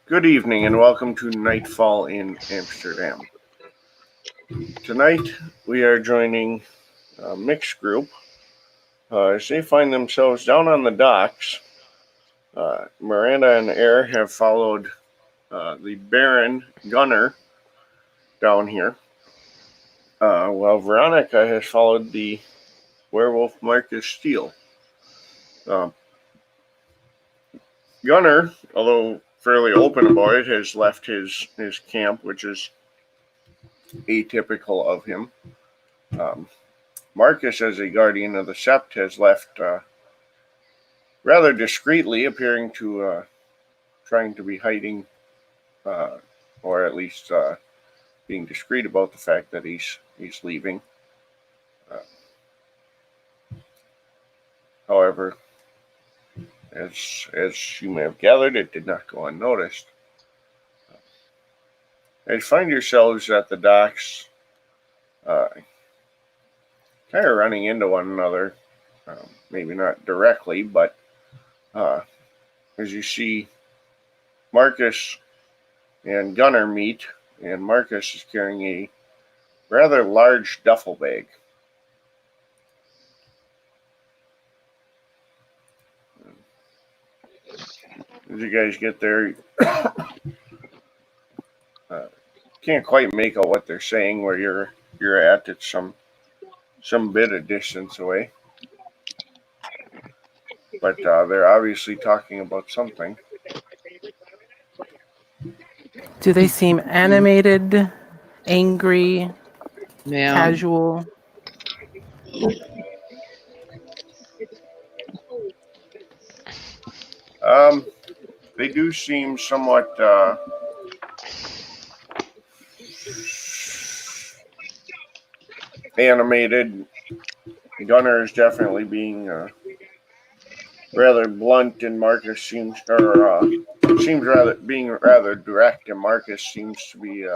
Good evening and welcome to Nightfall in Amsterdam. Tonight we are joining a mixed group as they find themselves down on the docks. Miranda and Air have followed the Baron Gunner down here, while Veronica has followed the werewolf Marcus Steele. Gunner, although fairly open about it, has left his camp, which is atypical of him. Marcus, as a guardian of the Sept, has left rather discreetly, appearing to trying to be hiding, or at least being discreet about the fact that he's leaving. However, as you may have gathered, it did not go unnoticed. As you find yourselves at the docks, kind of running into one another, maybe not directly, but as you see Marcus and Gunner meet, and Marcus is carrying a rather large duffel bag. As you guys get there, can't quite make out what they're saying where you're at. It's some bit of distance away, but they're obviously talking about something. Do they seem animated, angry, casual? They do seem somewhat animated. Gunner is definitely being rather blunt, and Marcus seems rather direct, and Marcus seems to be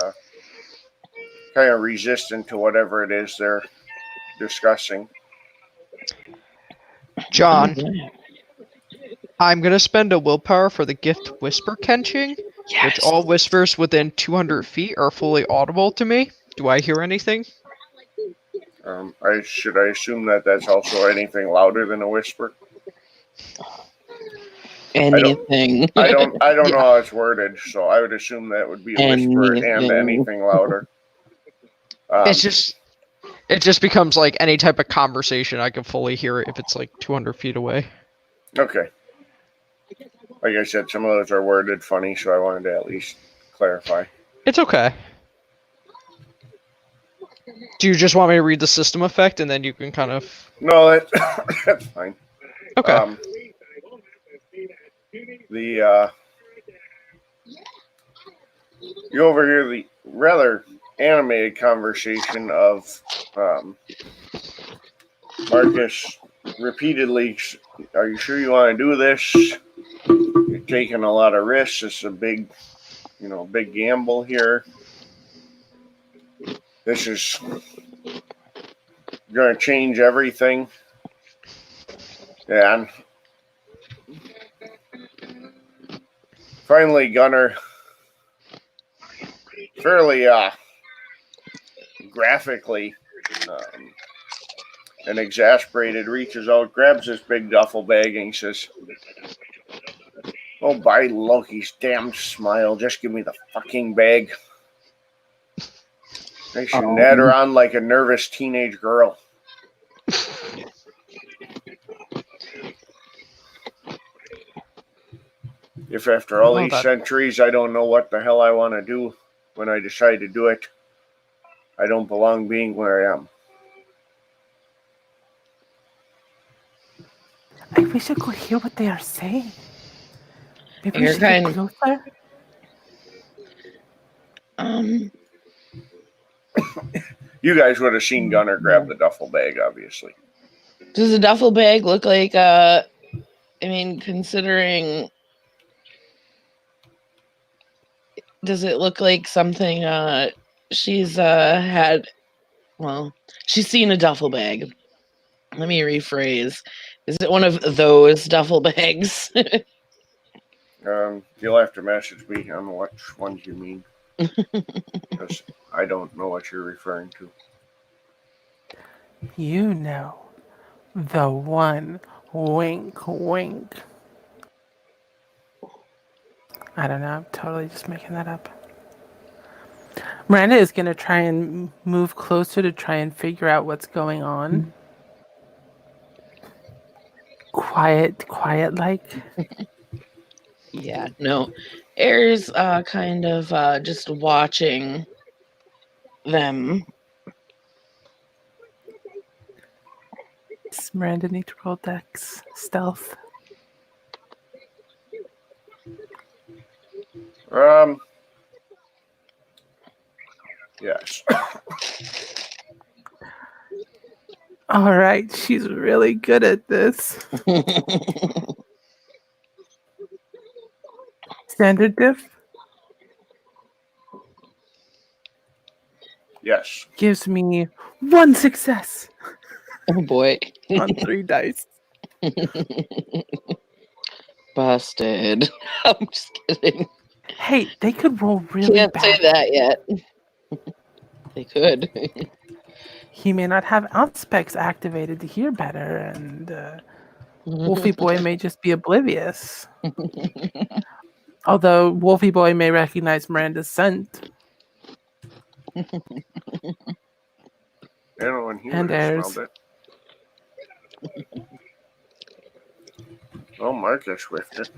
kind of resistant to whatever it is they're discussing. John, I'm going to spend a willpower for the gift whisper catching, which all whispers within 200 feet are fully audible to me. Do I hear anything? I assume that that's also anything louder than a whisper? Anything. I don't know how it's worded, so I would assume that would be a whisper and anything louder. It just becomes like any type of conversation. I can fully hear it if it's like 200 feet away. Okay. Like I said, some of those are worded funny, so I wanted to at least clarify. It's okay. Do you just want me to read the system effect and then you can kind of... No, that's fine. Okay. You overhear the rather animated conversation of Marcus repeatedly, "Are you sure you want to do this? You're taking a lot of risks. It's a big gamble here. This is going to change everything." And finally, Gunner, fairly graphically and exasperated, reaches out, grabs this big duffel bag, and he says, "Oh, by Loki's damn smile, just give me the fucking bag. I should natter on like a nervous teenage girl." If after all these centuries I don't know what the hell I want to do when I decide to do it, I don't belong being where I am. I wish I could hear what they are saying. Maybe we should get closer. You guys would have seen Gunner grab the duffel bag, obviously. Does the duffel bag look like considering, does it look like something she's had? Well, she's seen a duffel bag. Let me rephrase. Is it one of those duffel bags? You'll have to message me on which ones you mean. Because I don't know what you're referring to. You know, the one. Wink, wink. I don't know. I'm totally just making that up. Miranda is going to try and move closer to try and figure out what's going on. Quiet like. Yeah, no. Air's kind of just watching them. Does Miranda need to roll Dex stealth? Yes. All right, she's really good at this. Standard diff Yes. gives me 1 success Oh boy. on 3 dice. Busted. I'm just kidding. Hey, they could roll really Can't bad. say that yet. They could. He may not have Outspecs activated to hear better, and Wolfie Boy may just be oblivious. Although Wolfie Boy may recognize Miranda's scent. When he And would have Airs. smelled it. Oh, Marcus whiffed it.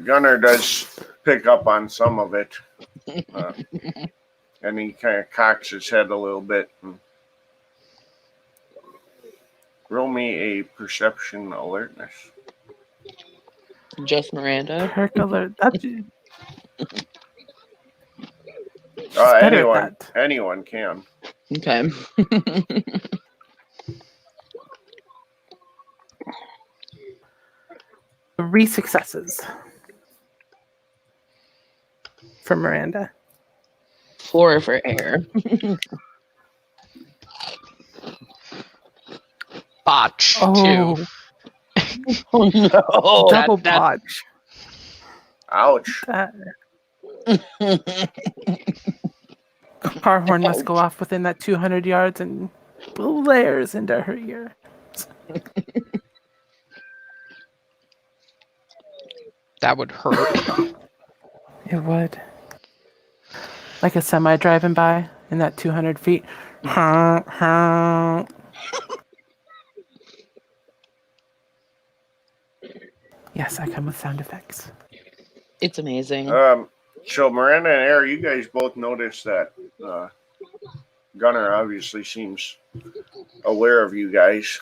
Gunnar does pick up on some of it. And he kind of cocks his head a little bit. And roll me a perception alertness. Just Miranda. Perk alert. Better at that. Anyone can. Okay. 3 successes for Miranda. 4 for Air. Botch. Oh, 2. Oh no. double that- botch. Ouch. That car horn must go off within that 200 yards and blares into her ear. That would hurt. It would. Like a semi driving by in that 200 feet. Yes, I come with sound effects. It's amazing. So Miranda and Air, you guys both noticed that Gunnar obviously seems aware of you guys.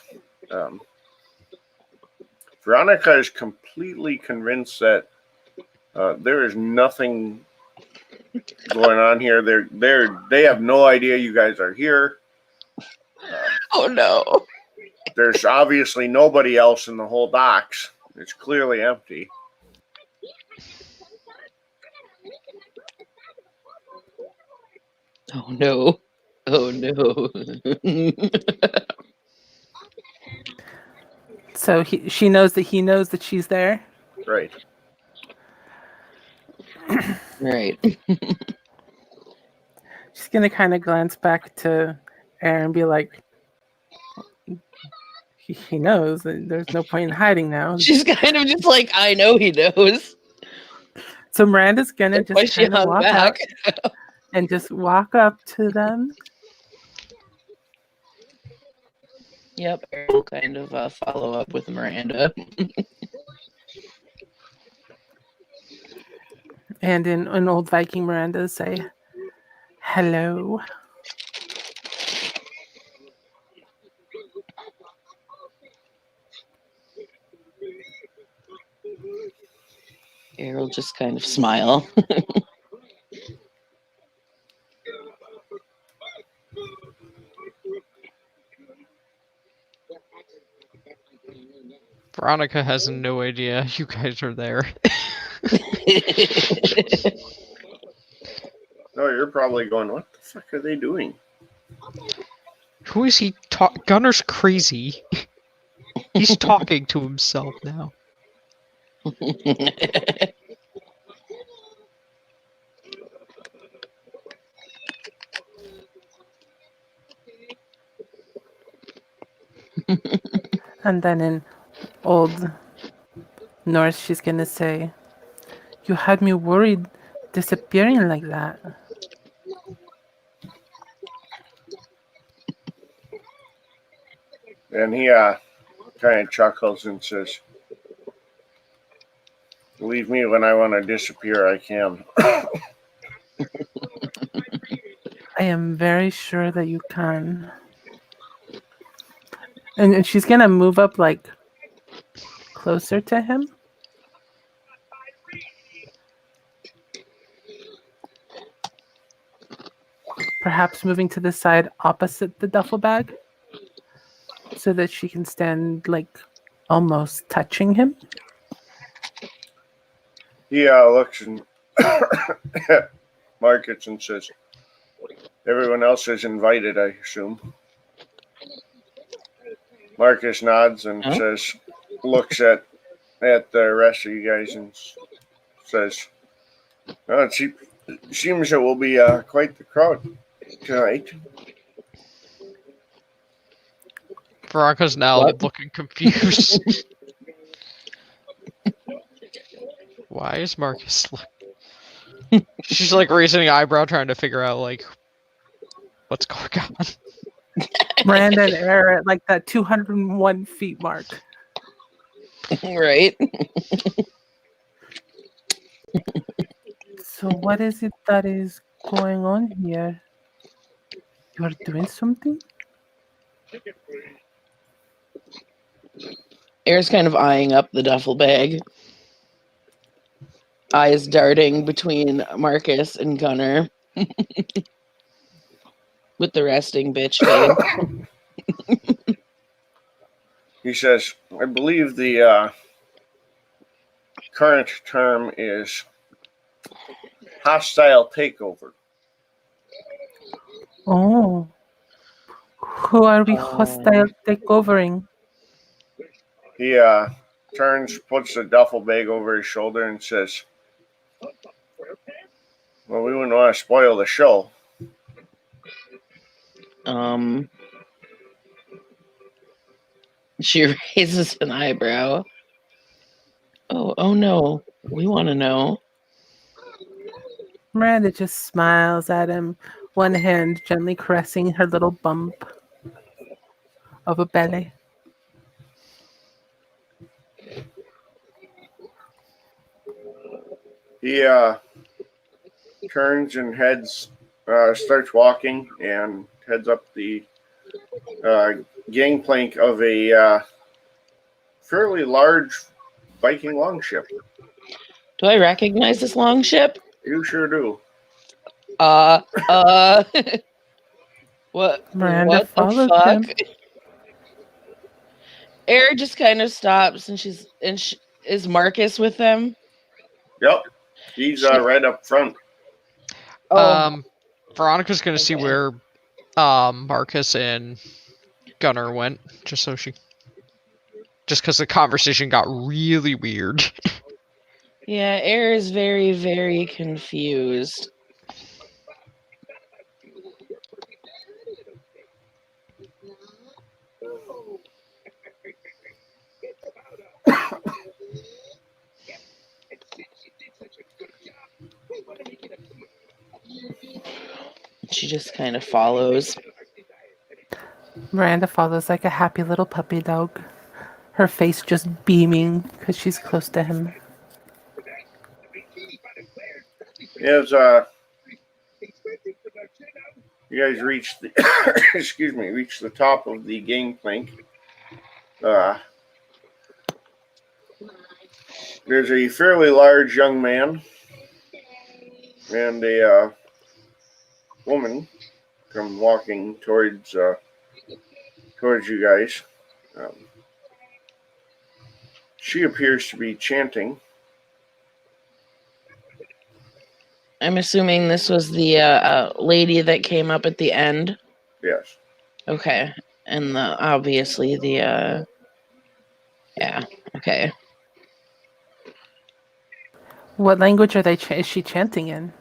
Veronica is completely convinced that there is nothing going on here. They have no idea you guys are here. Oh no. There's obviously nobody else in the whole docks. It's clearly empty. Oh no. Oh no. So she knows that he knows that she's there. Right. Right. She's gonna kind of glance back to Aaron and be like, he knows, and there's no point in hiding now. She's kind of just like, I know he knows. So Miranda's gonna Why just she kind of hung walk back? up and just walk up to them. Yep, Aaron will kind of follow up with Miranda. And in an old Viking Miranda say, hello. Aaron will just kind of smile. Veronica has no idea you guys are there. No, you're probably going, what the fuck are they doing? Who is he Gunner's crazy. He's talking to himself now. And then in Old Norse, she's gonna say, "You had me worried disappearing like that." And he kind of chuckles and says, "Leave me when I want to disappear, I can." I am very sure that you can. And she's gonna move up like closer to him. Perhaps moving to the side opposite the duffel bag so that she can stand like almost touching him. He looks at Marcus and says, "Everyone else is invited, I assume." Marcus nods and Huh? says, looks at the rest of you guys and says, "Oh, it seems it will be quite the crowd tonight." Veronica's now What? looking confused. Why is Marcus She's like raising an eyebrow trying to figure out like what's going on. Miranda and Air at like that 201 feet mark. Right? So what is it that is going on here? You are doing something? Air's kind of eyeing up the duffel bag. Eyes darting between Marcus and Gunner. With the resting bitch face. He says, "I believe the current term is hostile takeover." Oh. Who are we Oh. hostile takeovering? He turns, puts the duffel bag over his shoulder, and says, "Well, we wouldn't want to spoil the show." She raises an eyebrow. Oh no. We want to know. Miranda just smiles at him, one hand gently caressing her little bump of a belly. He turns and starts walking and heads up the gangplank of a fairly large Viking longship. Do I recognize this long ship? You sure do. What? Miranda What the follows fuck? him. Air just kind of stops, and is Marcus with them? Yep, he's right up front. Oh, Veronica's gonna see Okay. where Marcus and Gunner went, just because the conversation got really weird. yeah. Air is very, very confused. She just kind of follows. Miranda follows like a happy little puppy dog, her face just beaming because she's close to him. As you guys reach the reach the top of the gangplank, there's a fairly large young man and a woman come walking towards you guys. She appears to be chanting. I'm assuming this was the lady that came up at the end. Yes. Okay, and obviously the Yeah. Okay. What language are they? Is she chanting in?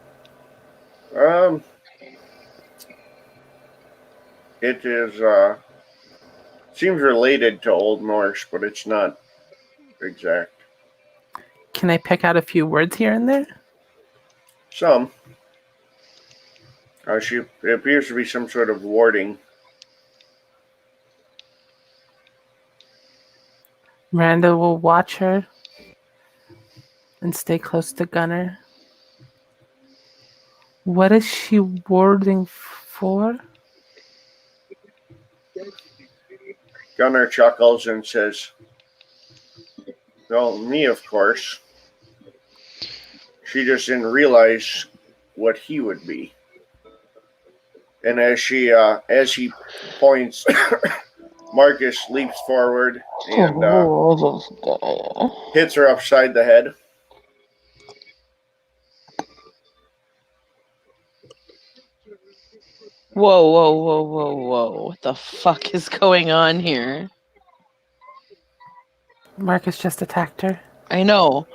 It is seems related to Old Norse, but it's not exact. Can I pick out a few words here and there? Some. It appears to be some sort of warding. Miranda will watch her and stay close to Gunner. What is she warding for? Gunnar chuckles and says, "Well, me, of course. She just didn't realize what he would be." And as he points, Marcus leaps forward and hits her upside the head. Whoa, whoa, whoa, whoa, whoa. What the fuck is going on here? Marcus just attacked her. I know.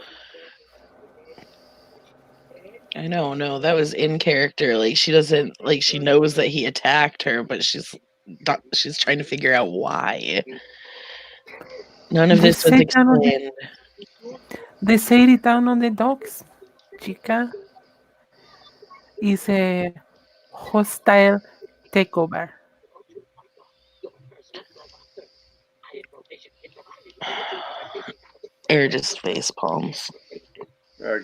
No, that was in character. Like she doesn't like she knows that he attacked her, but she's trying to figure out why. None of this was explained. They say it down on the docks, chica. Is a hostile takeover. Air just face palms.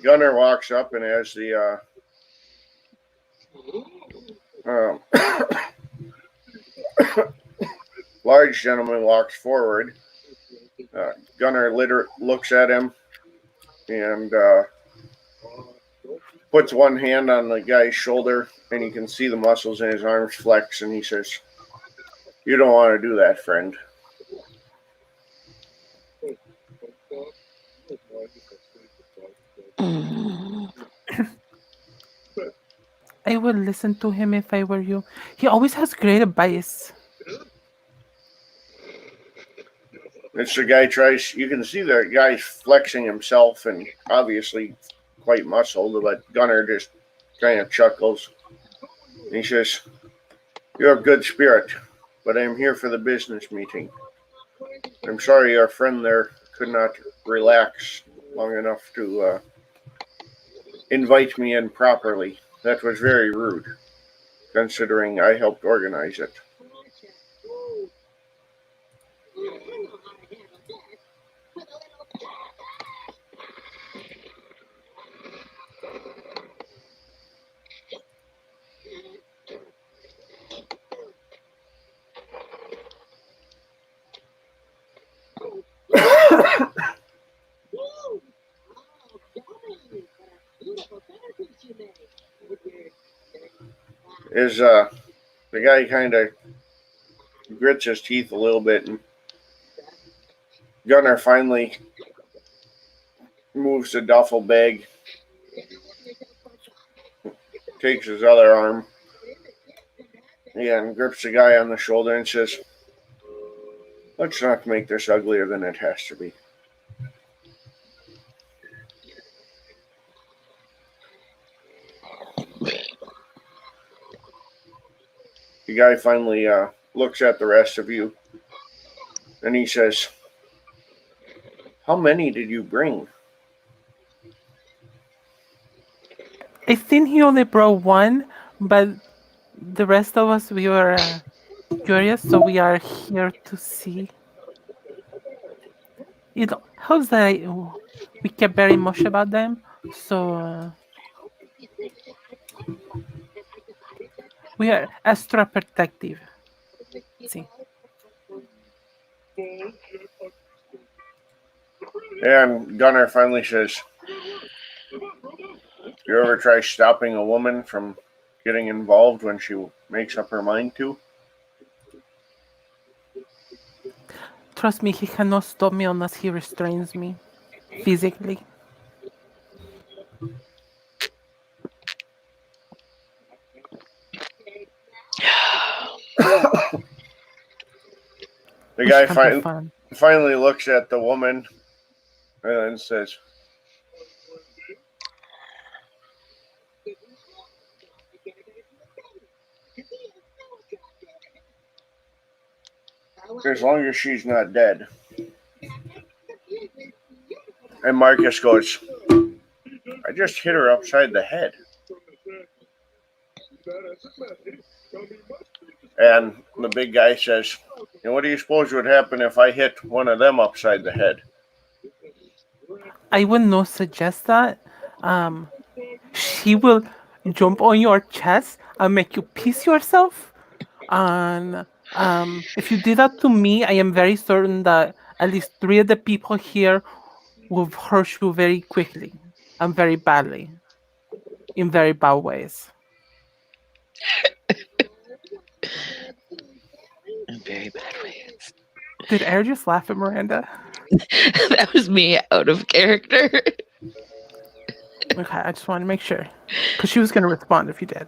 Gunnar walks up, and as the large gentleman walks forward, Gunnar looks at him and puts one hand on the guy's shoulder, and you can see the muscles in his arms flex, and he says, "You don't want to do that, friend." I would listen to him if I were you. He always has great advice. It's the guy you can see the guy's flexing himself and obviously quite muscled, but Gunnar just kind of chuckles. And he says, "You're a good spirit, but I am here for the business meeting. I'm sorry our friend there could not relax long enough to invite me in properly. That was very rude, considering I helped organize it." The guy kind of grits his teeth a little bit, and Gunnar finally moves the duffel bag, takes his other arm, and grips the guy on the shoulder and says, "Let's not make this uglier than it has to be." The guy finally looks at the rest of you, and he says, "How many did you bring?" I think he only brought one, but the rest of us, we were curious, so we are here to see. It helps that we care very much about them, so we are extra protective. See. And Gunnar finally says, "You ever try stopping a woman from getting involved when she makes up her mind to?" Trust me, he cannot stop me unless he restrains me physically. The guy Which can be fun. finally looks at the woman and then says, as long as she's not dead. And Marcus goes, I just hit her upside the head. And the big guy says, and what do you suppose would happen if I hit one of them upside the head? I would not suggest that. She will jump on your chest and make you piss yourself. And if you did that to me, I am very certain that at least 3 of the people here will hurt you very quickly and very badly, in very bad ways. In very bad ways. Did Air just laugh at Miranda? That was me out of character. Okay, I just want to make sure. Because she was going to respond if you did.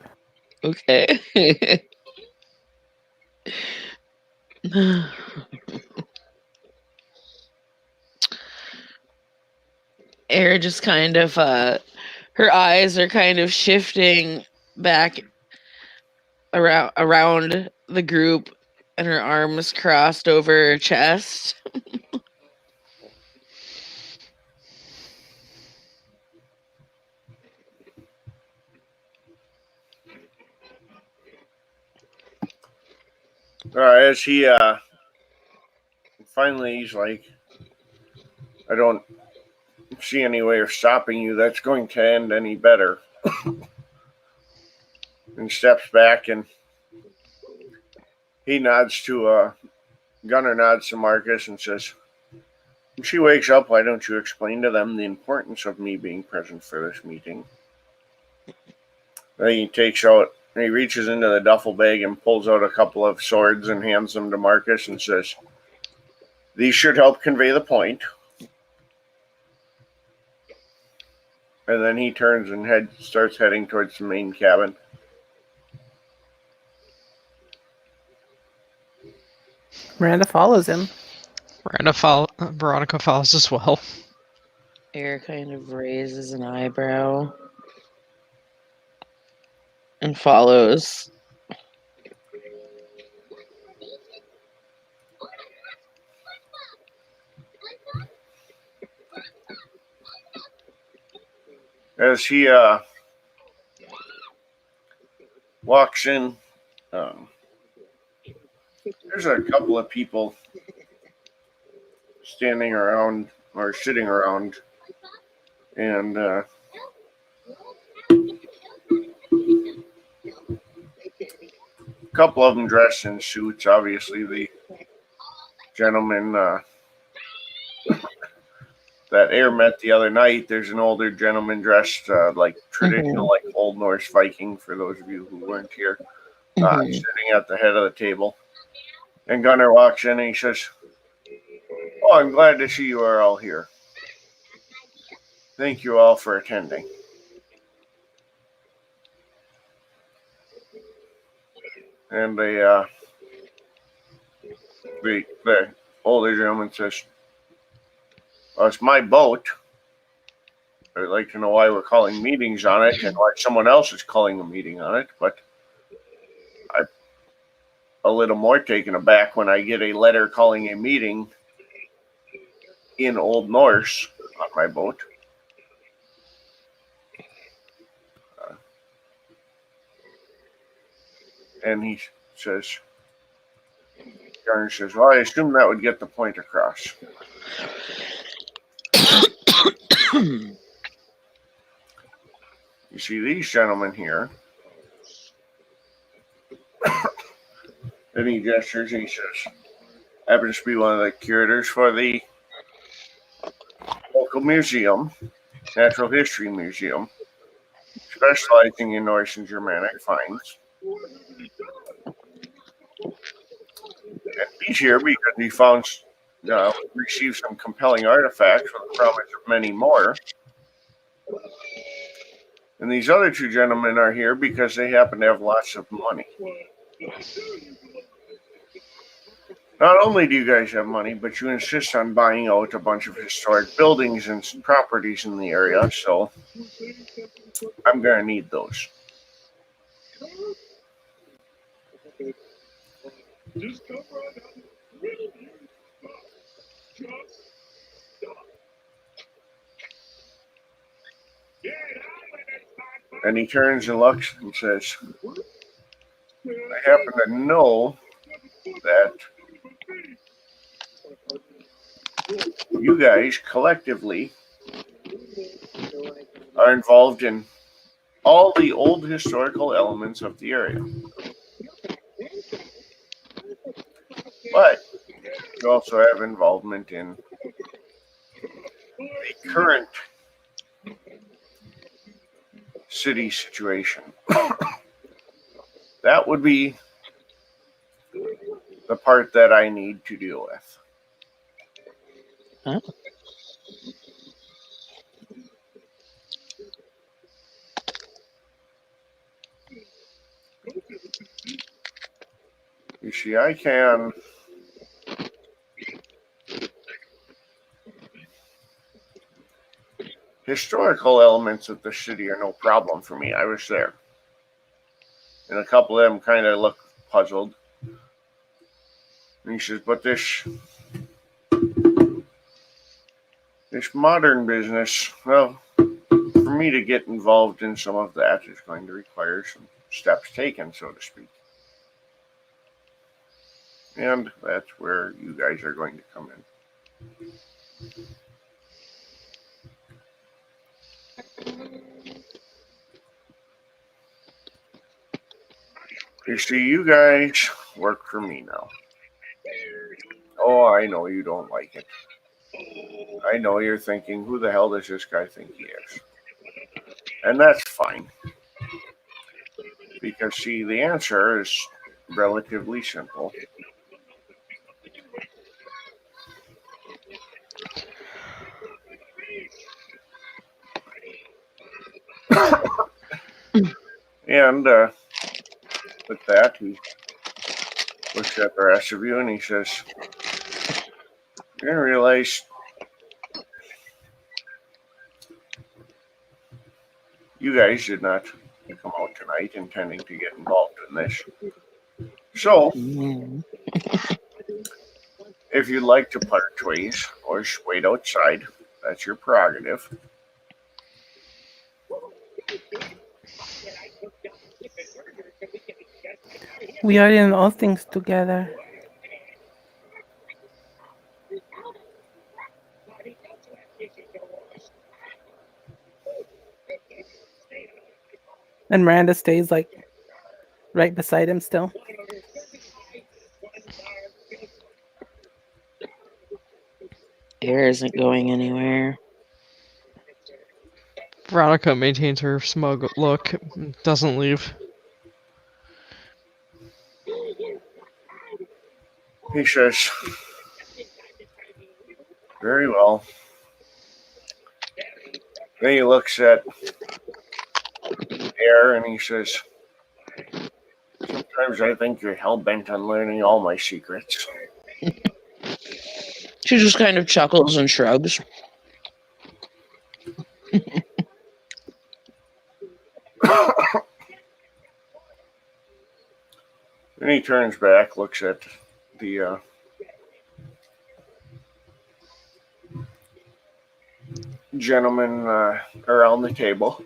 Okay. Air just kind of her eyes are kind of shifting back around the group and her arms crossed over her chest. As he finally he's like, I don't see any way of stopping you that's going to end any better. And steps back and he nods to Gunner nods to Marcus and says, when she wakes up, why don't you explain to them the importance of me being present for this meeting? Then he reaches into the duffel bag and pulls out a couple of swords and hands them to Marcus and says, these should help convey the point. And then he turns and starts heading towards the main cabin. Miranda follows him. Veronica follows as well. Air kind of raises an eyebrow and follows. As he walks in, there's a couple of people standing around or sitting around, and a couple of them dressed in suits. Obviously, the gentleman that Air met the other night, there's an older gentleman dressed like traditional, like Old Norse Viking, for those of you who weren't here, sitting at the head of the table. And Gunner walks in and he says, oh, I'm glad to see you are all here. Thank you all for attending. And the older gentleman says, well, it's my boat. I'd like to know why we're calling meetings on it and why someone else is calling a meeting on it, but I'm a little more taken aback when I get a letter calling a meeting in Old Norse on my boat. And he says, Garner says, well, I assume that would get the point across. You see these gentlemen here. Then he gestures and he says, happens to be one of the curators for the local museum, Natural History Museum, specializing in Norse and Germanic finds. And he's here because he received some compelling artifacts with the promise of many more. And these other two gentlemen are here because they happen to have lots of money. Not only do you guys have money, but you insist on buying out a bunch of historic buildings and properties in the area, so I'm going to need those. And he turns and looks and says, I happen to know that you guys collectively are involved in all the old historical elements of the area. But you also have involvement in the current city situation. That would be the part that I need to deal with. Huh? You see, I can historical elements of the city are no problem for me. I was there. And a couple of them kind of look puzzled. And he says, but this modern business, well, for me to get involved in some of that is going to require some steps taken, so to speak. And that's where you guys are going to come in. You see, you guys work for me now. Oh, I know you don't like it. I know you're thinking, who the hell does this guy think he is? And that's fine. Because, see, the answer is relatively simple. And with that, he looks at the rest of you and he says, you're going to realize you guys did not come out tonight intending to get involved in this. So, if you'd like to part ways or just wait outside, that's your prerogative. We are in all things together. And Miranda stays like right beside him still. Air isn't going anywhere. Veronica maintains her smug look, doesn't leave. He says, very well. Then he looks at Air and he says, sometimes I think you're hell-bent on learning all my secrets. She just kind of chuckles and shrugs. Then he turns back, looks at the gentleman around the table.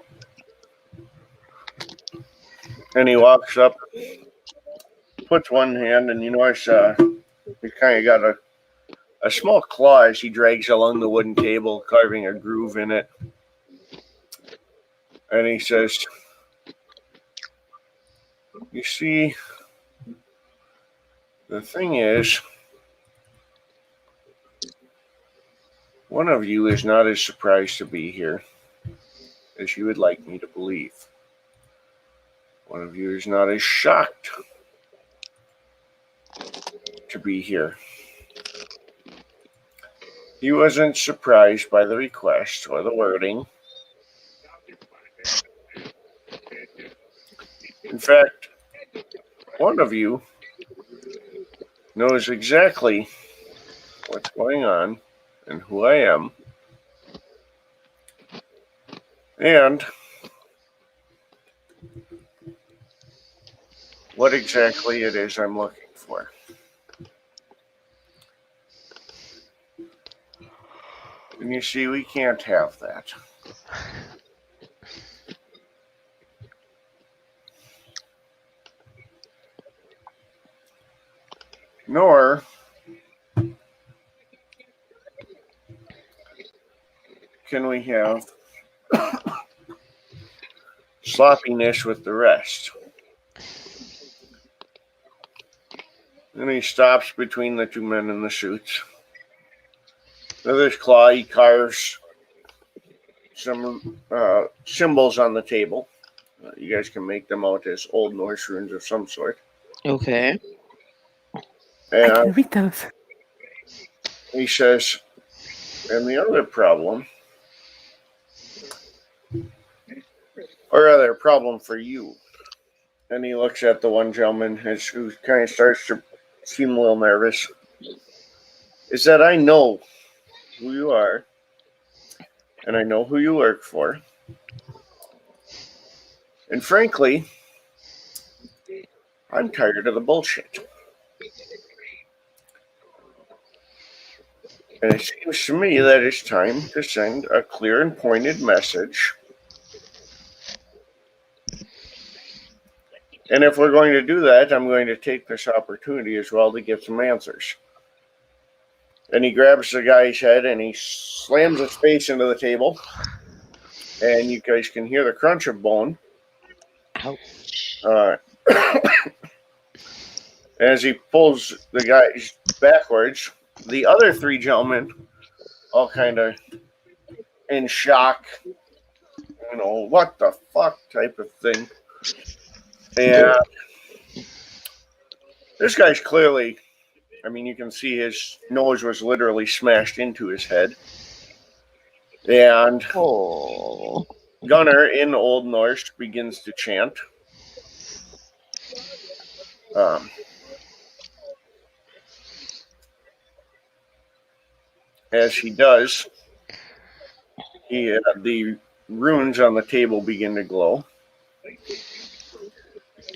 And he walks up, puts one hand, and you notice he's kind of got a small claw as he drags along the wooden table, carving a groove in it. And he says, you see, the thing is, one of you is not as surprised to be here as you would like me to believe. One of you is not as shocked to be here. He wasn't surprised by the request or the wording. In fact, one of you knows exactly what's going on and who I am, and what exactly it is I'm looking for. And you see, we can't have that. Nor can we have sloppiness with the rest. And he stops between the two men in the suits. With his claw, he carves some symbols on the table. You guys can make them out as Old Norse runes of some sort. Okay. I And can read those. he says, and the other problem, or rather, a problem for you. And he looks at the one gentleman who kind of starts to seem a little nervous, is that I know who you are, and I know who you work for. And frankly, I'm tired of the bullshit. And it seems to me that it's time to send a clear and pointed message. And if we're going to do that, I'm going to take this opportunity as well to get some answers. And he grabs the guy's head and he slams his face into the table. And you guys can hear the crunch of bone. Ouch. As he pulls the guys backwards, the other three gentlemen, all kind of in shock, what the fuck type of thing. And this guy's clearly, you can see his nose was literally smashed into his head. And Oh. Gunnar in Old Norse begins to chant. As he does, the runes on the table begin to glow.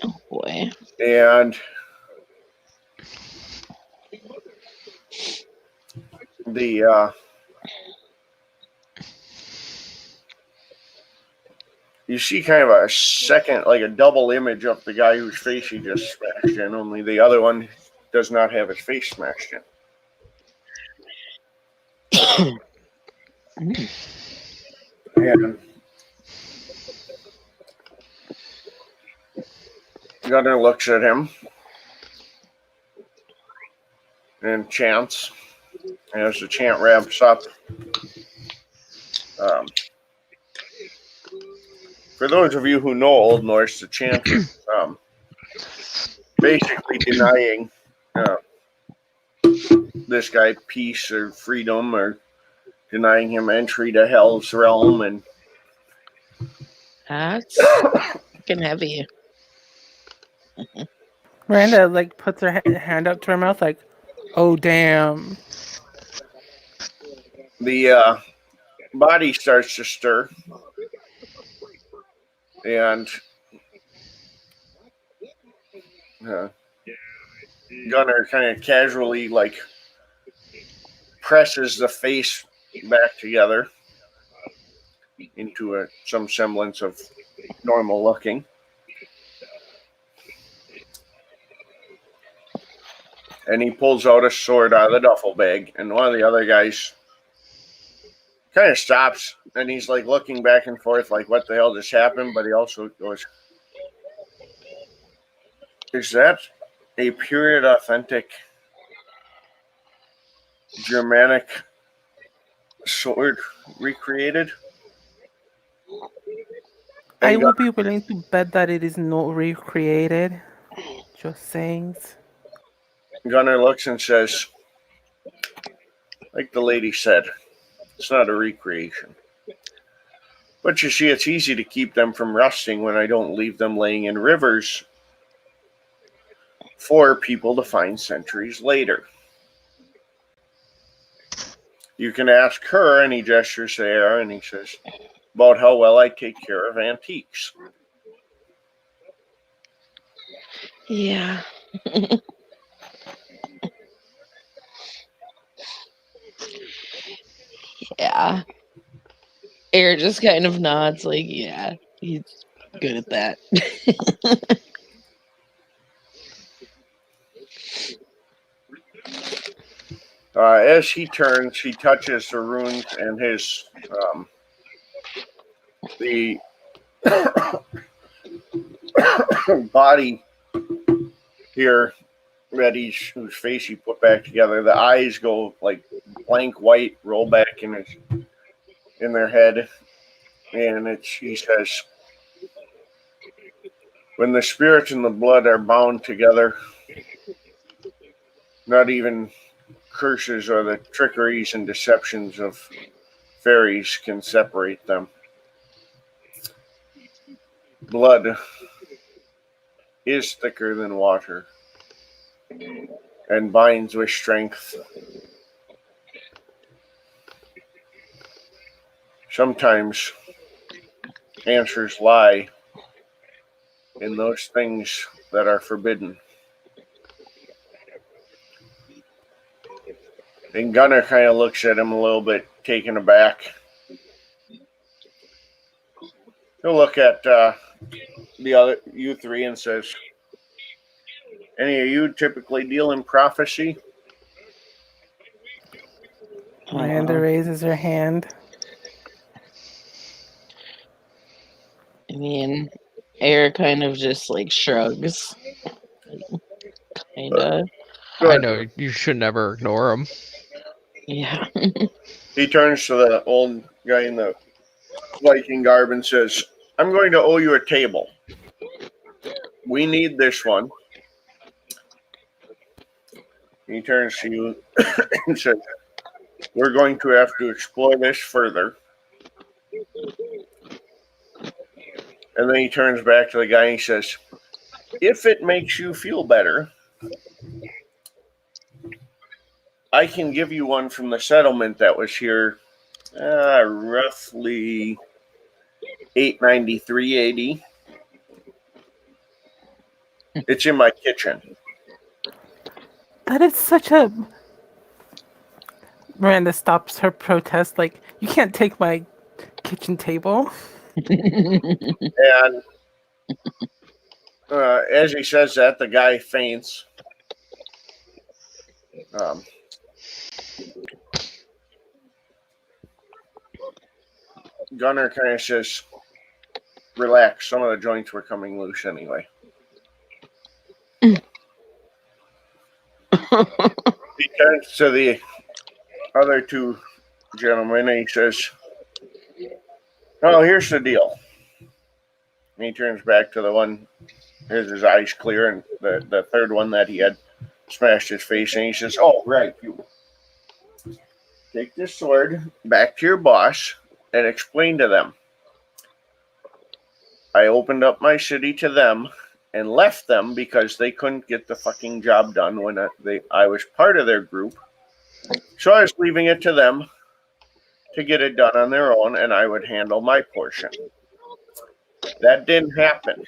Oh boy. And the you see kind of a second, like a double image of the guy whose face he just smashed in, only the other one does not have his face smashed in. And Gunnar looks at him and chants. And as the chant wraps up, for those of you who know Old Norse, the chant is basically denying this guy peace or freedom, or denying him entry to Hell's realm. And That's fucking heavy. Miranda puts her hand up to her mouth oh damn. the body starts to stir, and Gunnar kind of casually presses the face back together into some semblance of normal looking. And he pulls out a sword out of the duffel bag, and one of the other guys kind of stops, and he's looking back and forth what the hell just happened, but he also goes, is that a period authentic Germanic sword recreated? I will be willing to bet that it is not recreated. Just saying. Gunnar looks and says, like the lady said, it's not a recreation. But you see, it's easy to keep them from rusting when I don't leave them laying in rivers for people to find centuries later. You can ask her, and he gestures there, and he says, about how well I take care of antiques. Yeah. Yeah. Air just kind of nods, like, yeah, he's good at that. As he turns, he touches the runes and his the body here that whose face he put back together. The eyes go like blank white, roll back in their head, and he says, "When the spirit and the blood are bound together, not even curses or the trickeries and deceptions of fairies can separate them. Blood is thicker than water and binds with strength. Sometimes answers lie in those things that are forbidden." And Gunnar kind of looks at him a little bit, taken aback. He'll look at the other you three and says, "Any of you typically deal in prophecy?" Miranda raises her hand. I mean, Air kind of just like shrugs. Kinda. I know you should never ignore him. Yeah. He turns to the old guy in the Viking garb and says, "I'm going to owe you a table. We need this one." He turns to you and says, "We're going to have to explore this further." And then he turns back to the guy and he says, "If it makes you feel better, I can give you one from the settlement that was here roughly 893 AD. It's in my kitchen." That is such a. Miranda stops her protest, like, you can't take my kitchen table. And as he says that, the guy faints. Gunnar kind of says, "Relax, some of the joints were coming loose anyway." He turns to the other two gentlemen and he says, "Oh, here's the deal." And he turns back to the one, his eyes clear, and the third one that he had smashed his face, and he says, "Oh, right, you take this sword back to your boss and explain to them I opened up my city to them and left them because they couldn't get the fucking job done when I was part of their group. So I was leaving it to them to get it done on their own, and I would handle my portion. That didn't happen.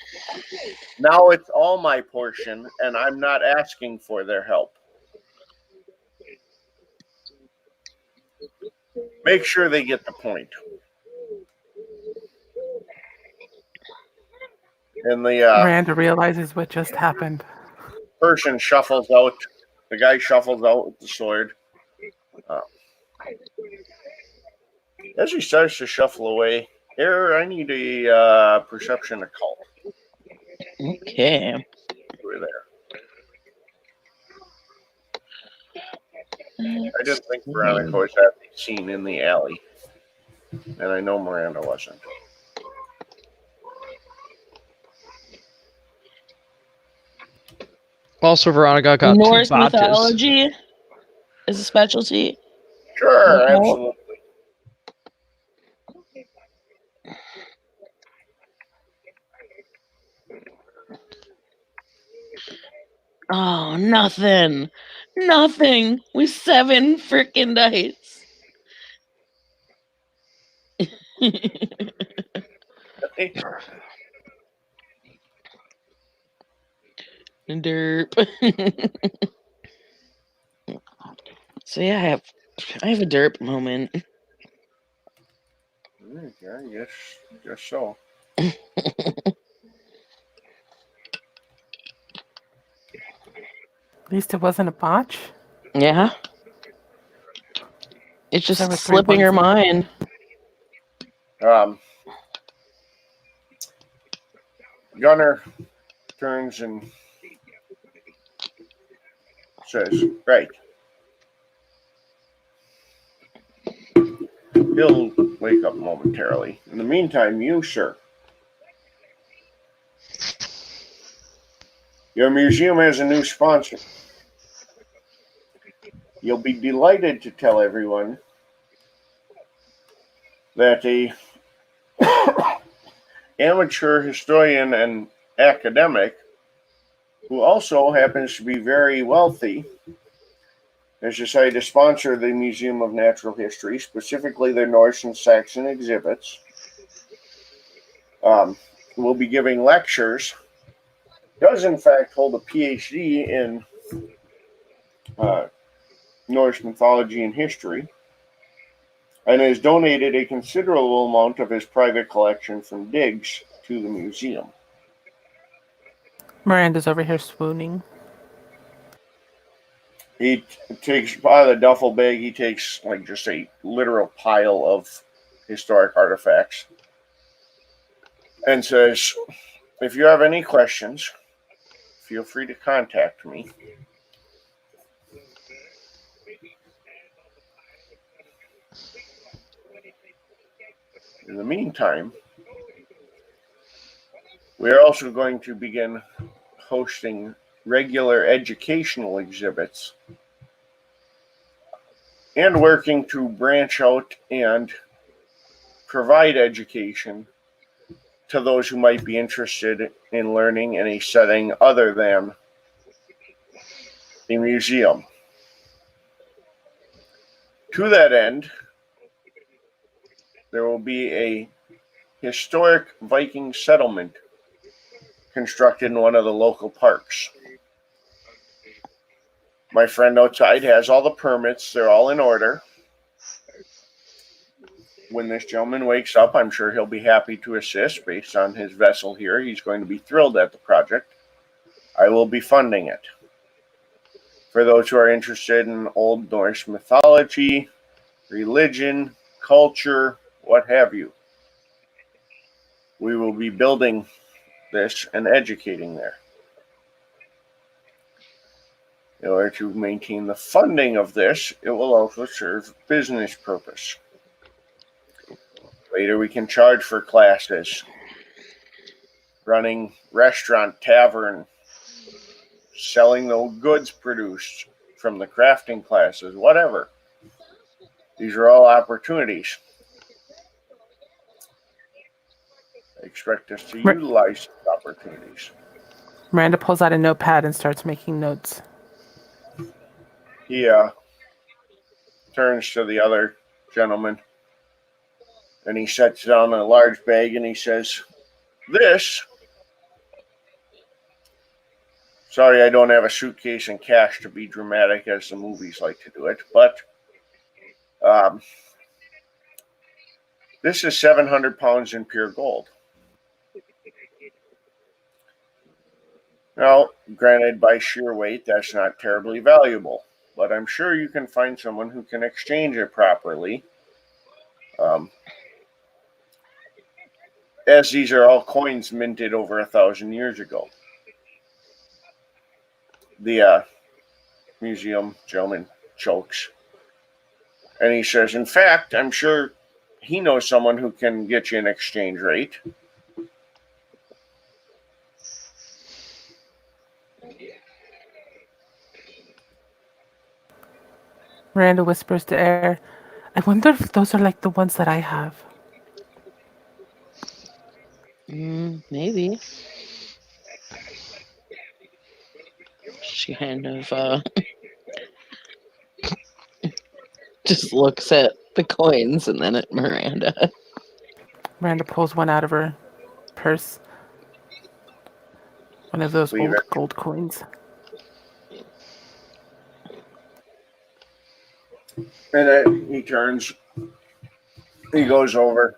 Now it's all my portion, and I'm not asking for their help. Make sure they get the point." And the Miranda realizes what just happened. person shuffles out. The guy shuffles out with the sword. As he starts to shuffle away, I need a perception occult. Okay. Over there. I didn't think Veronica was at the scene in the alley, and I know Miranda wasn't. Also, Veronica got Norse 2 badges. mythology is a specialty. Sure, Okay. absolutely. Oh, nothing. Nothing with 7 freaking dice. Derp. So yeah, I have a derp moment. Yeah, guess so. At least it wasn't a botch. Yeah. It's There just were 3 slipping her ones. mind. Gunner turns and says, "Right." He'll wake up momentarily. In the meantime, you, sir. Your museum has a new sponsor. You'll be delighted to tell everyone that a amateur historian and academic who also happens to be very wealthy has decided to sponsor the Museum of Natural History, specifically their Norse and Saxon exhibits. We'll be giving lectures. Does in fact hold a PhD in Norse mythology and history, and has donated a considerable amount of his private collection from digs to the museum. Miranda's over here swooning. He takes out of the duffel bag. He takes like just a literal pile of historic artifacts, and says, "If you have any questions, feel free to contact me." In the meantime, we are also going to begin hosting regular educational exhibits and working to branch out and provide education to those who might be interested in learning in a setting other than a museum. To that end, there will be a historic Viking settlement constructed in one of the local parks. My friend outside has all the permits, they're all in order. When this gentleman wakes up, I'm sure he'll be happy to assist based on his vessel here. He's going to be thrilled at the project. I will be funding it. For those who are interested in Old Norse mythology, religion, culture, what have you, we will be building this and educating there. In order to maintain the funding of this, it will also serve business purpose. Later, we can charge for classes, running restaurant, tavern, selling the goods produced from the crafting classes, whatever. These are all opportunities. I expect us to utilize these opportunities. Miranda pulls out a notepad and starts making notes. He turns to the other gentleman and he sets down a large bag and he says, "This, sorry I don't have a suitcase and cash to be dramatic as the movies like to do it, but this is 700 pounds in pure gold." Now, granted, by sheer weight, that's not terribly valuable, but I'm sure you can find someone who can exchange it properly. As these are all coins minted over 1,000 years ago. The museum gentleman chokes. And he says, "In fact, I'm sure he knows someone who can get you an exchange rate." Miranda whispers to Air, "I wonder if those are like the ones that I have." Maybe. She kind of just looks at the coins and then at Miranda. Miranda pulls one out of her purse. One of those Leave old it. gold coins. And then he turns. He goes over.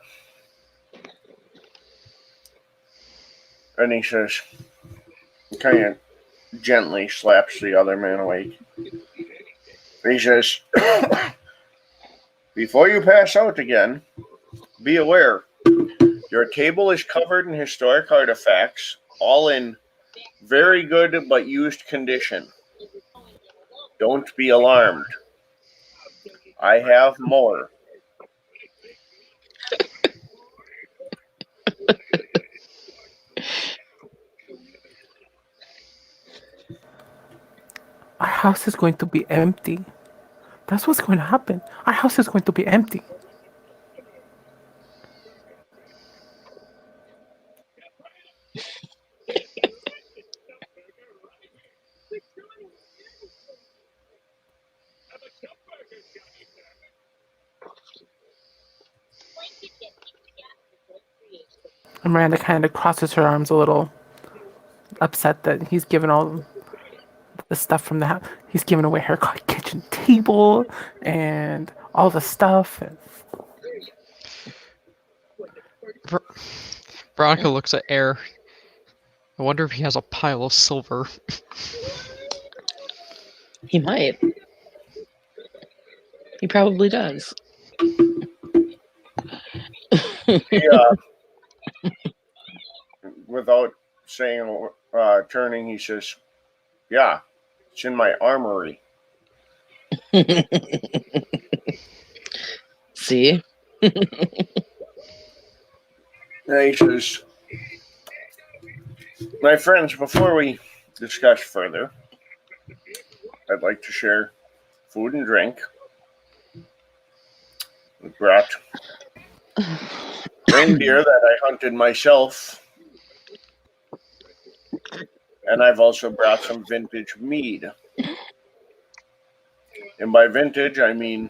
And he says, kind of gently slaps the other man awake. He says, before you pass out again, be aware. Your table is covered in historic artifacts, all in very good but used condition. Don't be alarmed. I have more. Our house is going to be empty. That's what's going to happen. Our house is going to be empty. And Miranda kind of crosses her arms a little, upset that he's given all the stuff from the house. He's given away her kitchen table and all the stuff. And Veronica looks at Air. I wonder if he has a pile of silver. He might. He probably does. Yeah. Without saying, turning, he says, yeah, it's in my armory. See? And he says, my friends, before we discuss further, I'd like to share food and drink. We brought reindeer that I hunted myself. And I've also brought some vintage mead. And by vintage, I mean,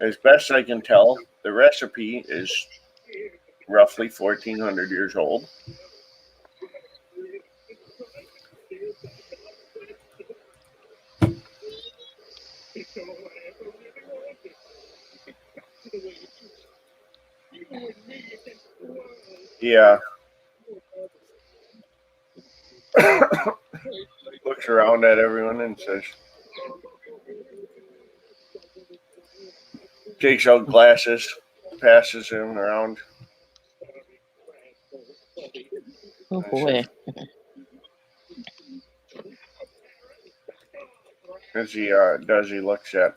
as best I can tell, the recipe is roughly 1,400 years old. Yeah. Looks around at everyone and says, takes out glasses, passes them around. Oh boy. As he does, he looks at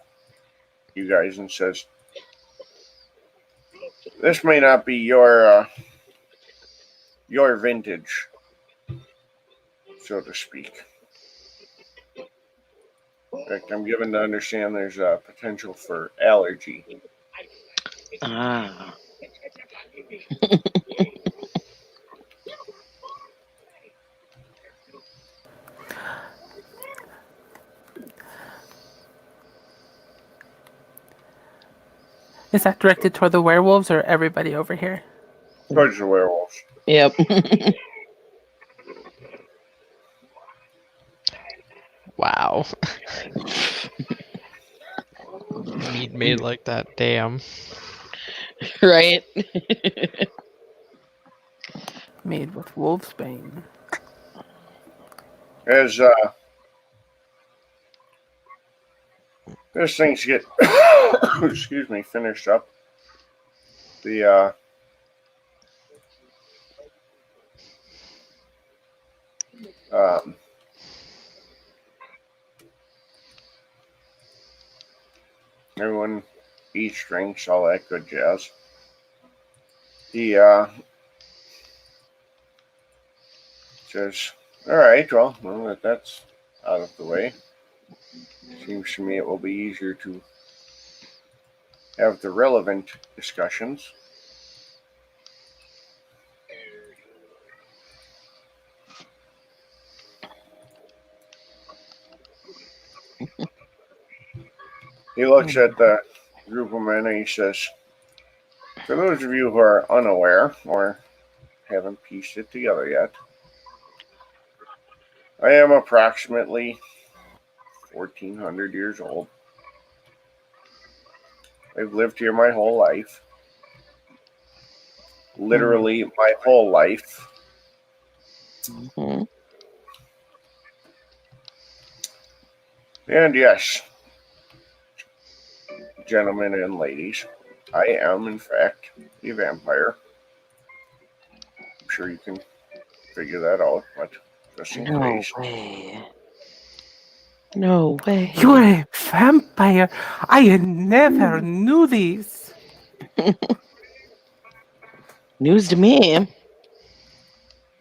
you guys and says, this may not be your vintage, so to speak. In fact, I'm given to understand there's a potential for allergy. Ah. is that directed toward the werewolves or everybody over here? Towards the werewolves. Yep. Wow. Meat made like that, damn. Right? Made with wolf's bane. As things get, excuse me, finished up, the everyone eats, drinks, all that good jazz. He says, all right, well, now that's out of the way, seems to me it will be easier to have the relevant discussions. He looks at the group of men and he says, "For those of you who are unaware or haven't pieced it together yet, I am approximately 1400 years old. I've lived here my whole life. Literally my whole life. Mhm. And yes, gentlemen and ladies, I am, in fact, a vampire. I'm sure you can figure that out, but just in No case." way. No way. You're a vampire. I never knew this. News to me.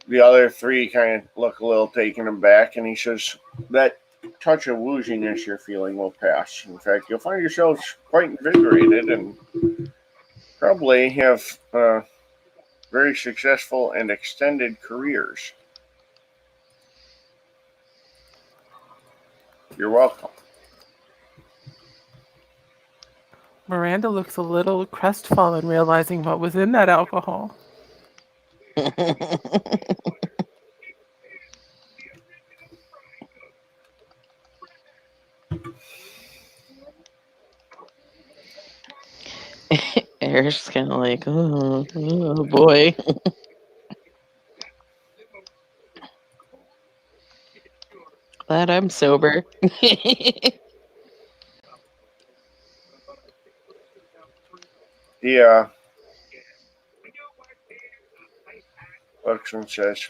The other three kind of look a little taken aback, and he says, "That touch of wooziness you're feeling will pass. In fact, you'll find yourselves quite invigorated and probably have very successful and extended careers. You're welcome." Miranda looks a little crestfallen, realizing what was in that alcohol. Eric's kind of like, oh boy. Glad I'm sober. He looks and says,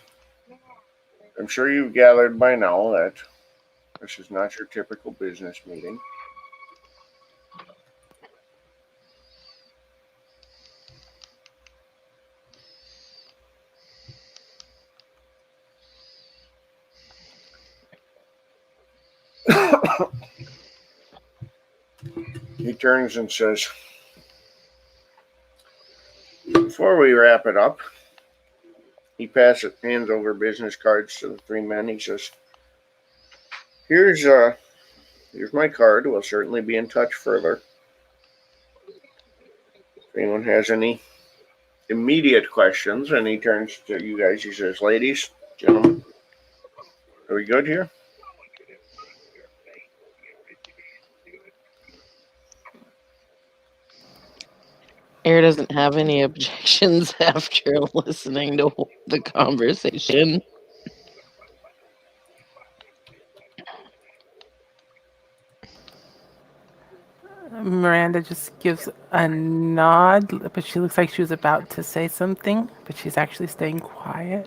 "I'm sure you've gathered by now that this is not your typical business meeting. He turns and says, "Before we wrap it up," he hands over business cards to the three men. He says, "Here's my card. We'll certainly be in touch further. If anyone has any immediate questions," and he turns to you guys. He says, "Ladies, gentlemen, are we good here?" Air doesn't have any objections after listening to the conversation. Miranda just gives a nod, but she looks like she was about to say something, but she's actually staying quiet.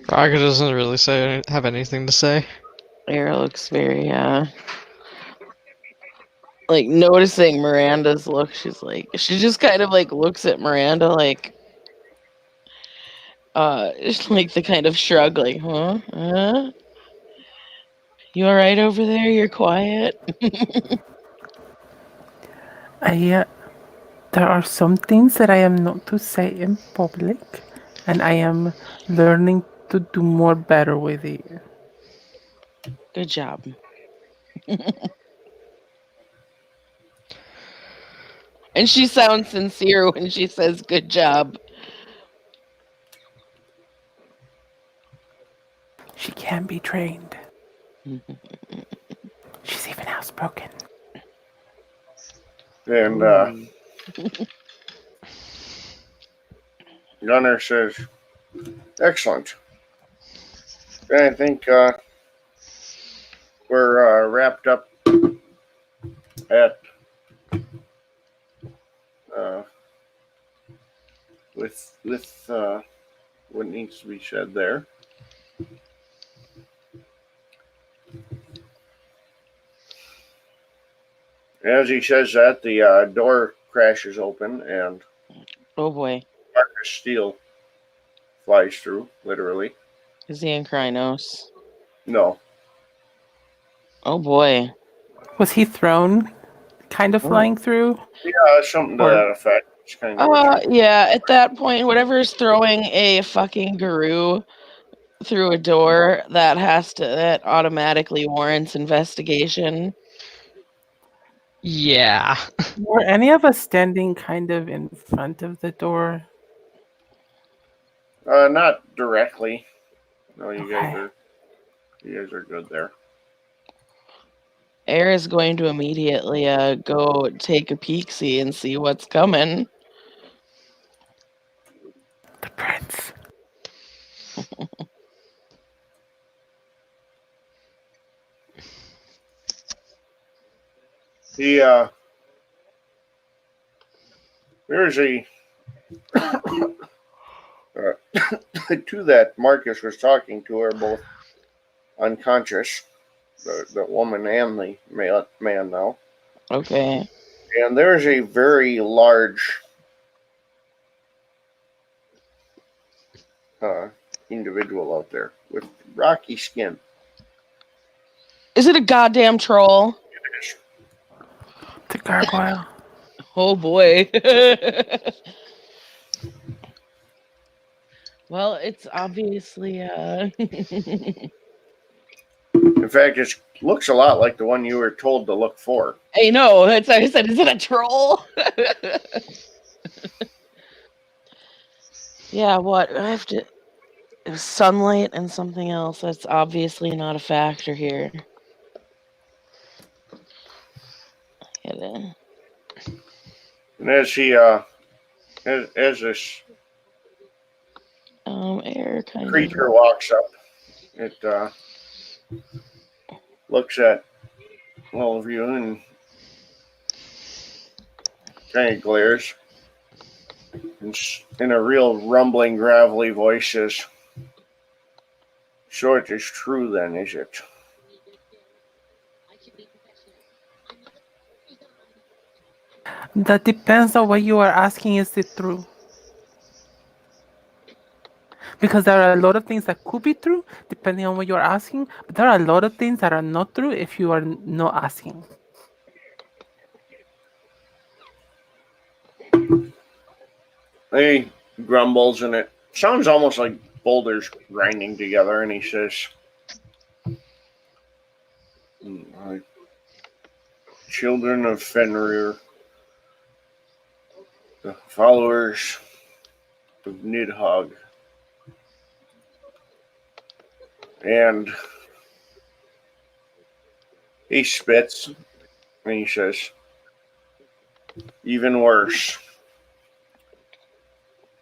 Braga doesn't really have anything to say. Air looks very, like noticing Miranda's look. She's like, she just kind of like looks at Miranda like, just like the kind of shrug, like, huh? Huh? You all right over there? You're quiet. I, there are some things that I am not to say in public, and I am learning to do more better with it. Good job. And she sounds sincere when she says good job. She can be trained. She's even housebroken. And Gunner says, "Excellent. I think we're wrapped up at uh, with what needs to be said there." As he says that, the door crashes open and Oh boy. Marcus Steele flies through, literally. Is he in Krynos? No. Oh boy. Was he thrown, kind of flying through? Yeah, something to that effect. It's kind of Yeah, at that point, whatever's throwing a fucking guru through a door that automatically warrants investigation. Yeah. Were any of us standing kind of in front of the door? Not directly. No, you guys Okay. are good there. Air is going to immediately go take a peek-see and see what's coming. The prince. He there's a the two that Marcus was talking to are both unconscious. The woman and the man now. Okay. And there's a very large individual out there with rocky skin. Is it a goddamn troll? The gargoyle. Oh boy. Well, it's obviously In fact, it looks a lot like the one you were told to look for. I know. That's why I said, is it a troll? Yeah, what? I have to. It was sunlight and something else. That's obviously not a factor here. And as he as this Air kind creature of. walks up, it looks at all of you and kind of glares. And in a real rumbling, gravelly voice says, "So it is true then, is it?" That depends on what you are asking. Is it true? Because there are a lot of things that could be true depending on what you are asking, but there are a lot of things that are not true if you are not asking. He grumbles, and it sounds almost like boulders grinding together, and he says, "Children of Fenrir, the followers of Nidhogg, and he spits and he says, even worse.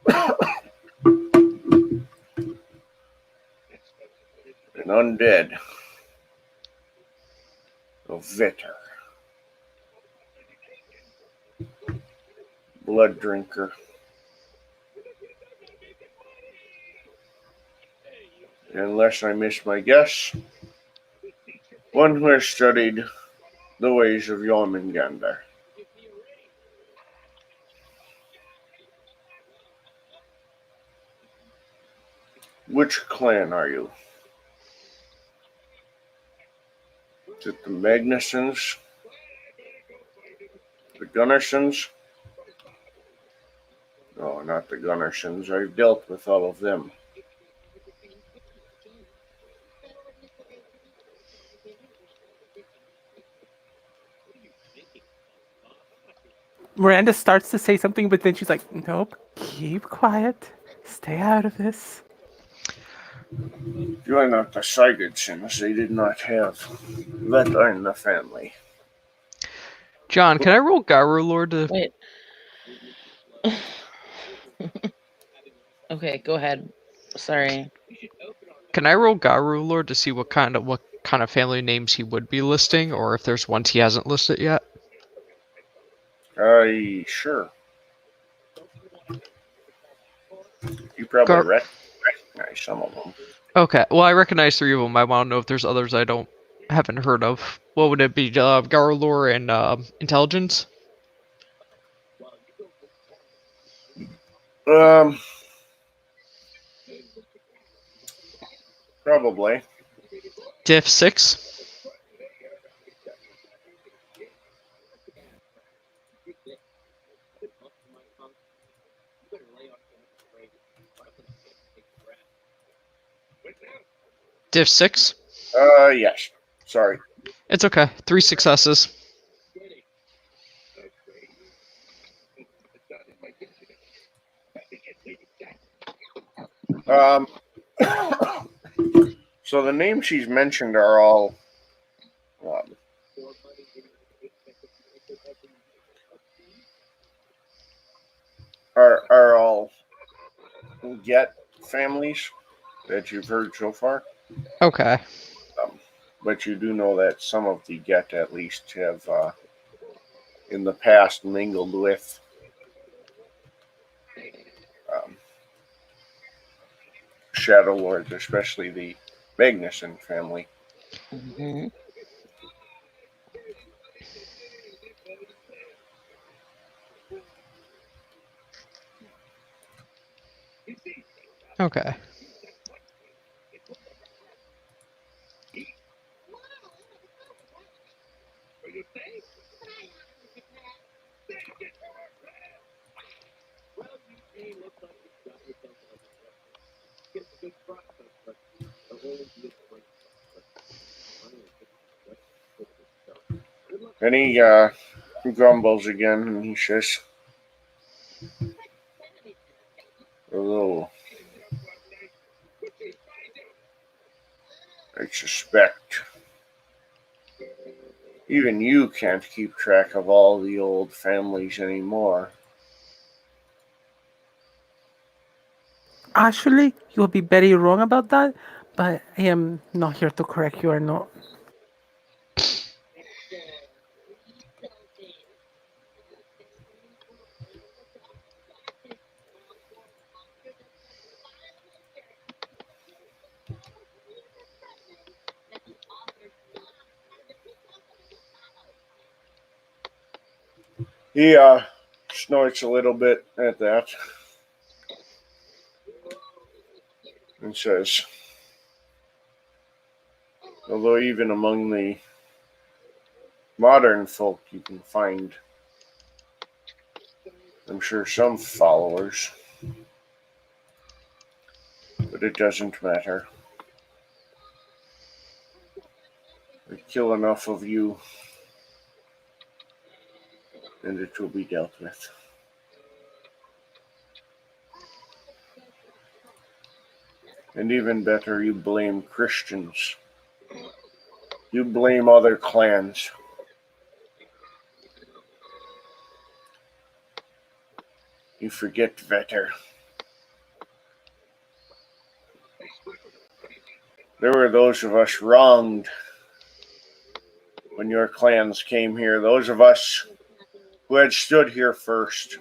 An undead, a Vitter, blood drinker, unless I miss my guess, one who has studied the ways of Jormungandr. Which clan are you? Is it the Magnussons? The Gunnarsons? No, not the Gunnarsons. I've dealt with all of them. Miranda starts to say something, but then she's like, nope, keep quiet. Stay out of this. You are not the Sigurdsons. They did not have Vetter in the family. John, can I roll Garu Lord to... Wait. Okay, go ahead. Sorry. Can I roll Garu Lord to see what kind of family names he would be listing, or if there's ones he hasn't listed yet? Sure. You probably recognize some of them. Okay, well, I recognize 3 of them. I want to know if there's others I haven't heard of. What would it be? Garulor and Intelligence? Probably. Diff 6? Div 6? Yes. Sorry. It's okay. 3 successes. So the names she's mentioned are all are all Get families that you've heard so far. Okay. But you do know that some of the Get at least have in the past mingled with um, Shadow Lords, especially the Magnuson family. Mhm. Okay. And he grumbles again and he says, "Although I suspect even you can't keep track of all the old families anymore." Actually, you will be very wrong about that, but I am not here to correct you or not. He snorts a little bit at that and says, "Although even among the modern folk you can find, I'm sure, some followers, but it doesn't matter. I kill enough of you and it will be dealt with. And even better, you blame Christians. You blame other clans. You forget, Vetter. There were those of us wronged when your clans came here, those of us who had stood here first.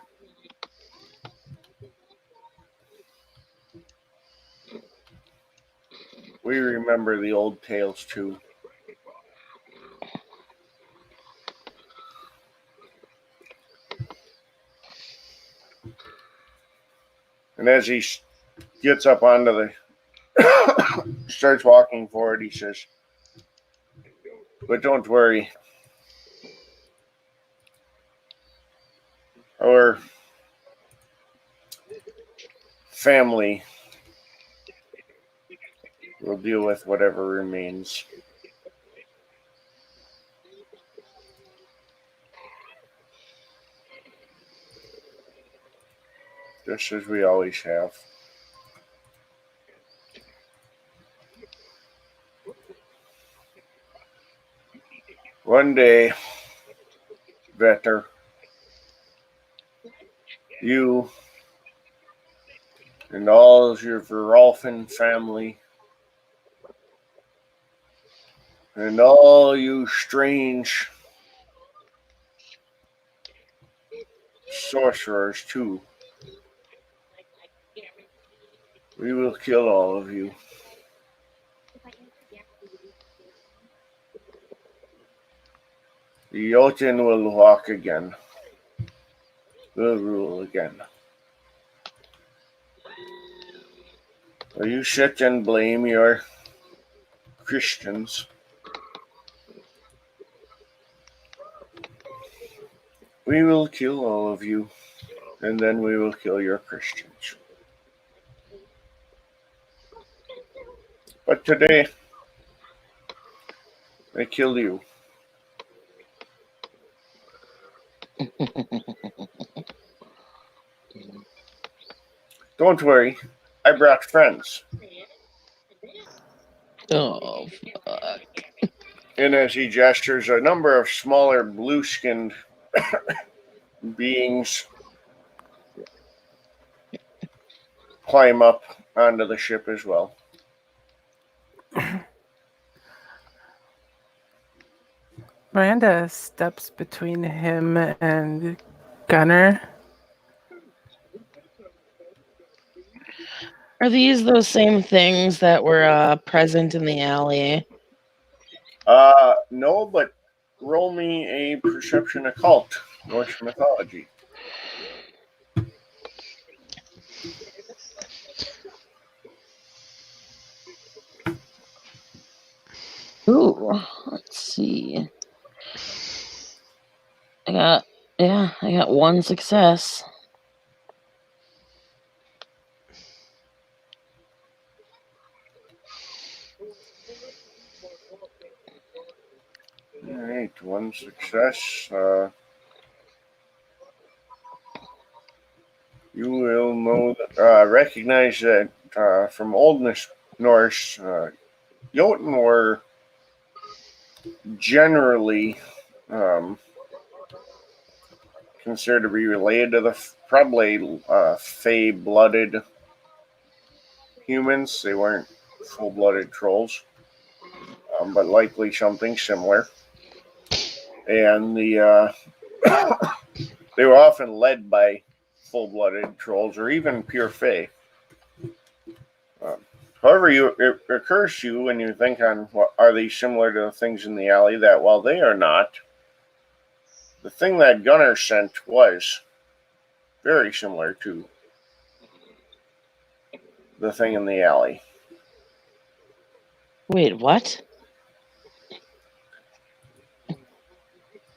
We remember the old tales too. And as he gets up onto the, starts walking forward, he says, "But don't worry. Our family will deal with whatever remains. Just as we always have." One day, Vetter, you and all of your Verolfin family and all you strange sorcerers too, we will kill all of you. The Jotun will walk again, will rule again. Will you sit and blame your Christians? We will kill all of you, and then we will kill your Christians. But today, They killed you. Don't worry, I brought friends. Oh, fuck. And as he gestures, a number of smaller blue skinned beings climb up onto the ship as well. Miranda steps between him and Gunner. Are these those same things that were present in the alley? No, but roll me a perception occult, Norse mythology. Ooh, let's see. I got one success. All right, one success. You will recognize that from Old Norse, Jotun were generally um, considered to be related to the probably fey-blooded humans. They weren't full-blooded trolls, but likely something similar. And they were often led by full-blooded trolls or even pure fey. However, it occurs to you when you think on what are they similar to the things in the alley that while they are not, the thing that Gunner sent was very similar to the thing in the alley. Wait, what?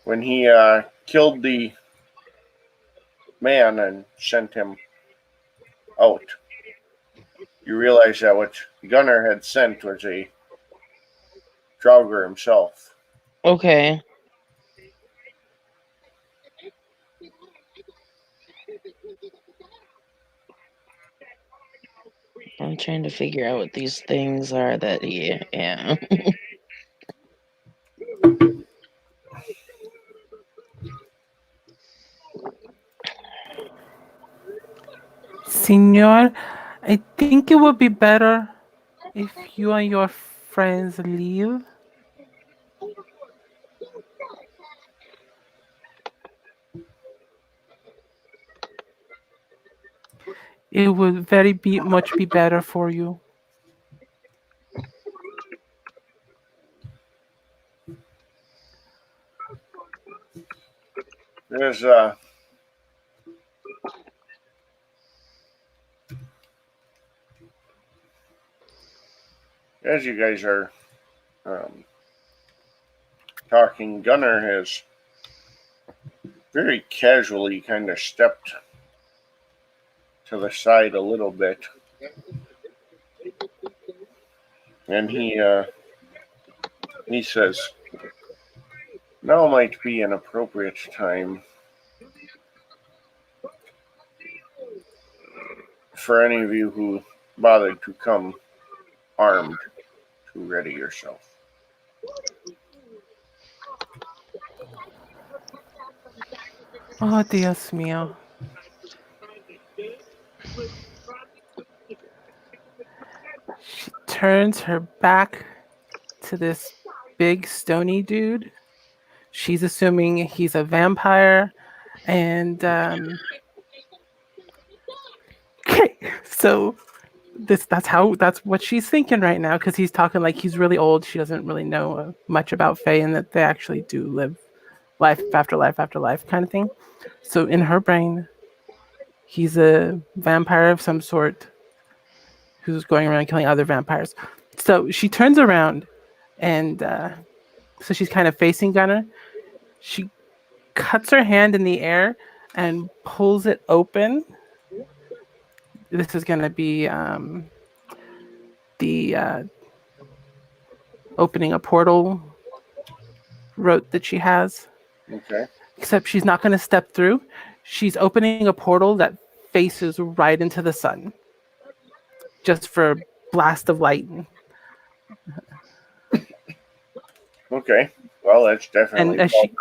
When he killed the man and sent him out, you realize that what Gunner had sent was a Draugr himself. Okay. I'm trying to figure out what these things are that he. Yeah. Senor, I think it would be better if you and your friends leave. It would much be better for you. There's as you guys are um, talking, Gunner has very casually kind of stepped to the side a little bit, and he says, "Now might be an appropriate time for any of you who bothered to come armed to ready yourself." Oh, Dios mío. She turns her back to this big stony dude. She's assuming he's a vampire, and okay, so that's what she's thinking right now because he's talking like he's really old. She doesn't really know much about Fae and that they actually do live life after life after life kind of thing. So in her brain, he's a vampire of some sort who's going around killing other vampires. So she turns around and so she's kind of facing Gunner. She cuts her hand in the air and pulls it open. This is going to be the opening a portal rote that she has. Okay. Except she's not going to step through. She's opening a portal that faces right into the sun, just for a blast of light. Okay. Well, that's And definitely as she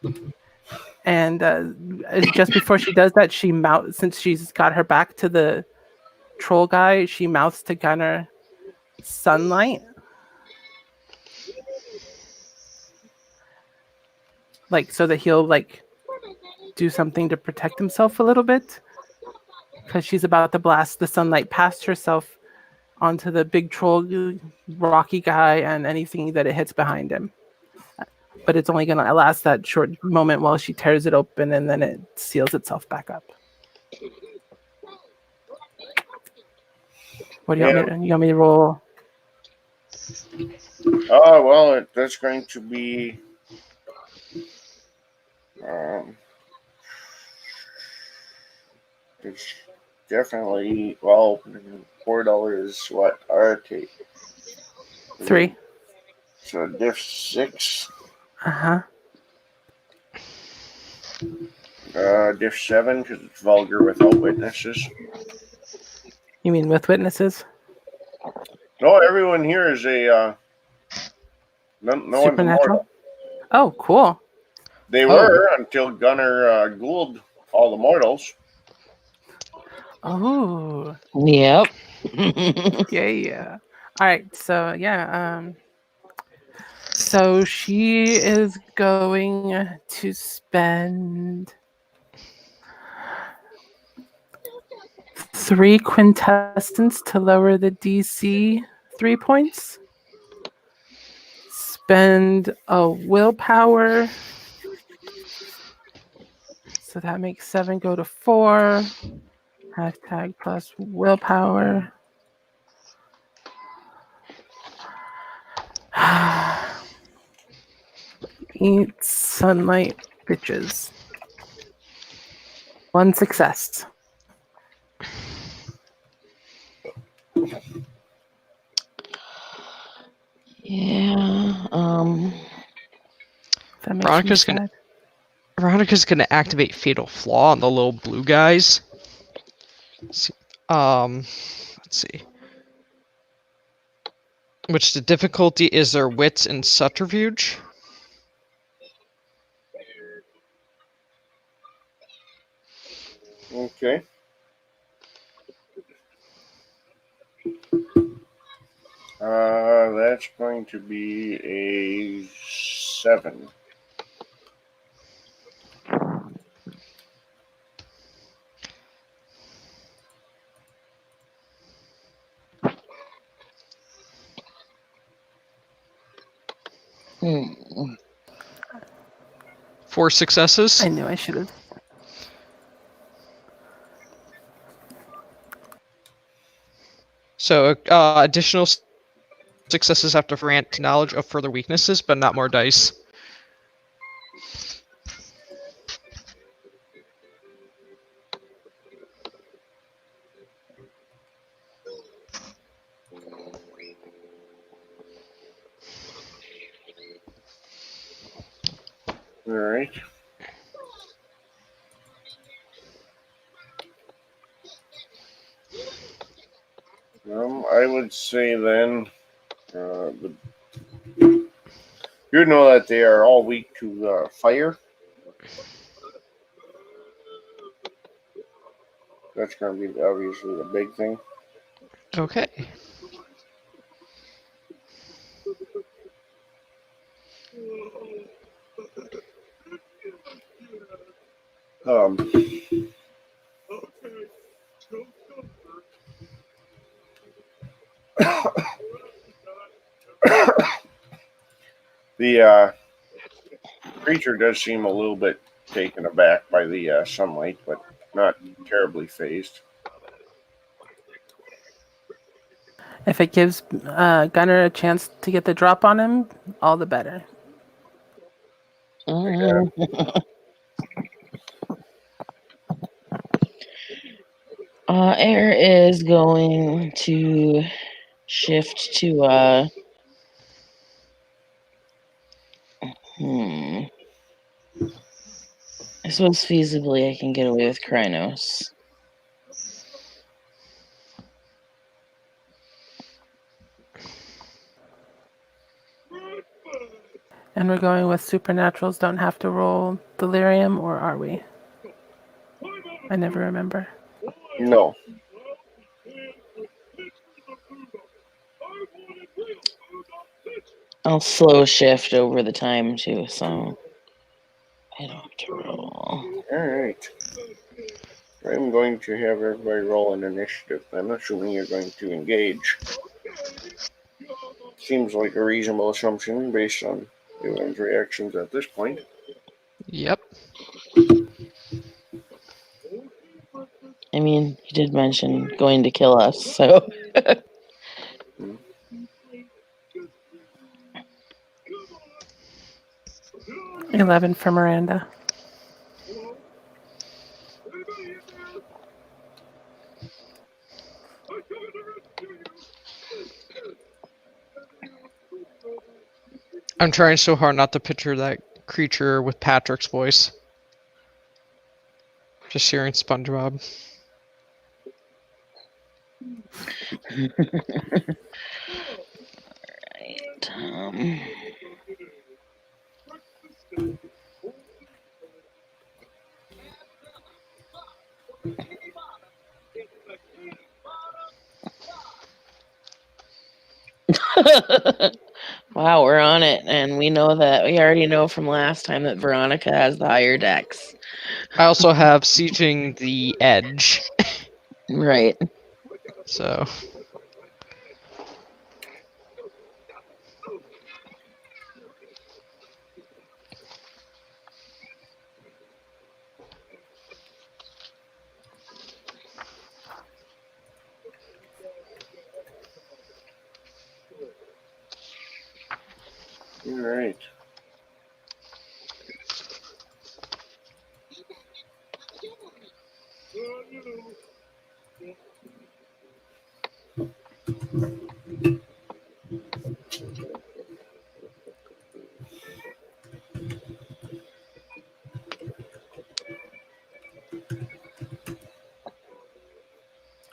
vulgar. and just before she does that, she mouths, since she's got her back to the troll guy, she mouths to Gunner, "Sunlight," like so that he'll like do something to protect himself a little bit, because she's about to blast the sunlight past herself onto the big troll rocky guy and anything that it hits behind him. But it's only going to last that short moment while she tears it open, and then it seals itself back up. What do you want me to? You want me to roll? Oh, well, that's going to be. It's definitely. Well, portal is what? RT. 3. So diff 6. Uh-huh. Diff 7 because it's vulgar without witnesses. You mean with witnesses? No, everyone here is a. No one's Supernatural? immortal. Oh, cool. They Oh. were until Gunner Gould all the mortals. Oh, Yep. yeah. All right, so yeah, so she is going to spend 3 quintessence to lower the DC 3 points. Spend a willpower. So that makes 7 go to 4. Hashtag plus willpower. Eat sunlight, bitches. 1 success. Yeah. That makes Veronica's me gonna sad. Veronica's gonna activate Fatal Flaw on the little blue guys. Let's see. Which the difficulty is their wits and subterfuge. Okay. That's going to be a 7. Hmm. 4 successes. I knew I should have. So additional successes have to grant knowledge of further weaknesses, but not more dice. All right. I would say then, you know that they are all weak to fire. That's going to be obviously the big thing. Okay. Um, the creature does seem a little bit taken aback by the sunlight, but not terribly phased. If it gives Gunner a chance to get the drop on him, all the better. Air is going to shift to suppose feasibly I can get away with Krynos. And we're going with supernaturals don't have to roll delirium, or are we? I never remember. No. I'll slow shift over the time too, so I don't have to roll. Alright. I'm going to have everybody roll an initiative. I'm assuming you're going to engage. Seems like a reasonable assumption based on everyone's reactions at this point. Yep. I mean, he did mention going to kill us, so 11 for Miranda. I'm trying so hard not to picture that creature with Patrick's voice. Just hearing SpongeBob. right. Wow, we're on it, and we already know from last time that Veronica has the higher dex. I also have sieging the edge. Right. So Alright.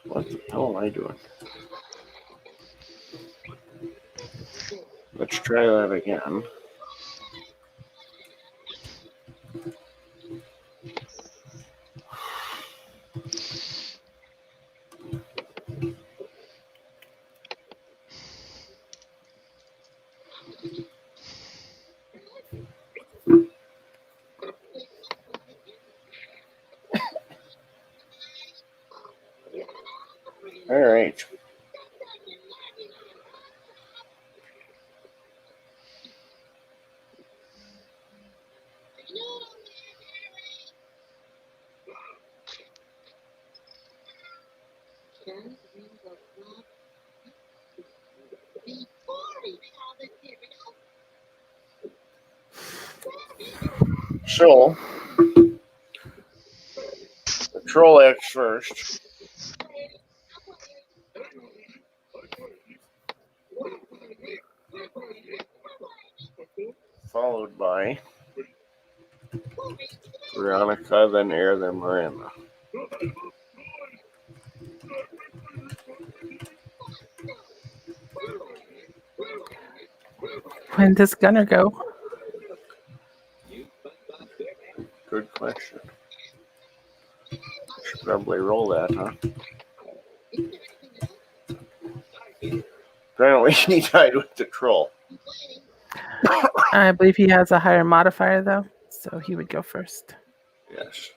What the hell am I doing? Let's try that again. Alright. So, the troll acts first. Followed by Veronica, then Air, then Miranda. When does Gunner go? Good question. Should probably roll that, huh? Apparently he died with the troll. I believe he has a higher modifier, though, so he would go first. Yes.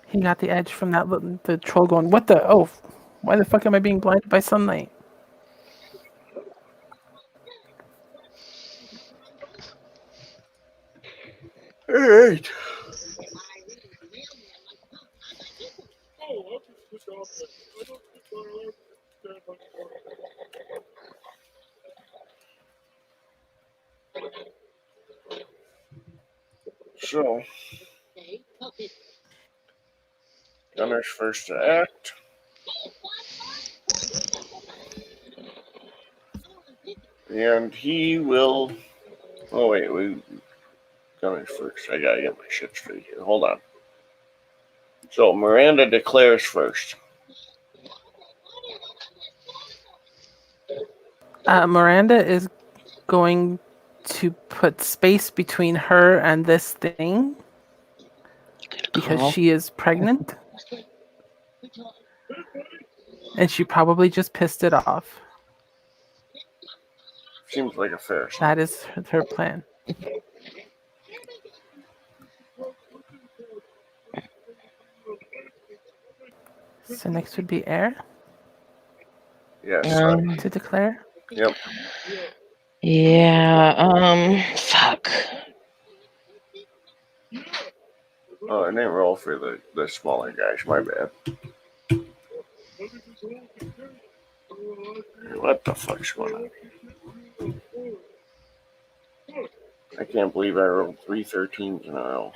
He got the edge from the troll going, what the? Oh, why the fuck am I being blinded by sunlight? Alright. So, Gunner's first to act. And he will. Oh wait, we Gunner's first. I gotta get my shit straight here. Hold on. So Miranda declares first. Miranda is going to put space between her and this thing because call. she is pregnant. And she probably just pissed it off. Seems like a fair. That is her plan. So next would be Air Yes. to declare. Yep. Yeah. Fuck. Oh, I didn't roll for the smaller guys. My bad. What the fuck's going on? I can't believe I rolled 3 13s in a row.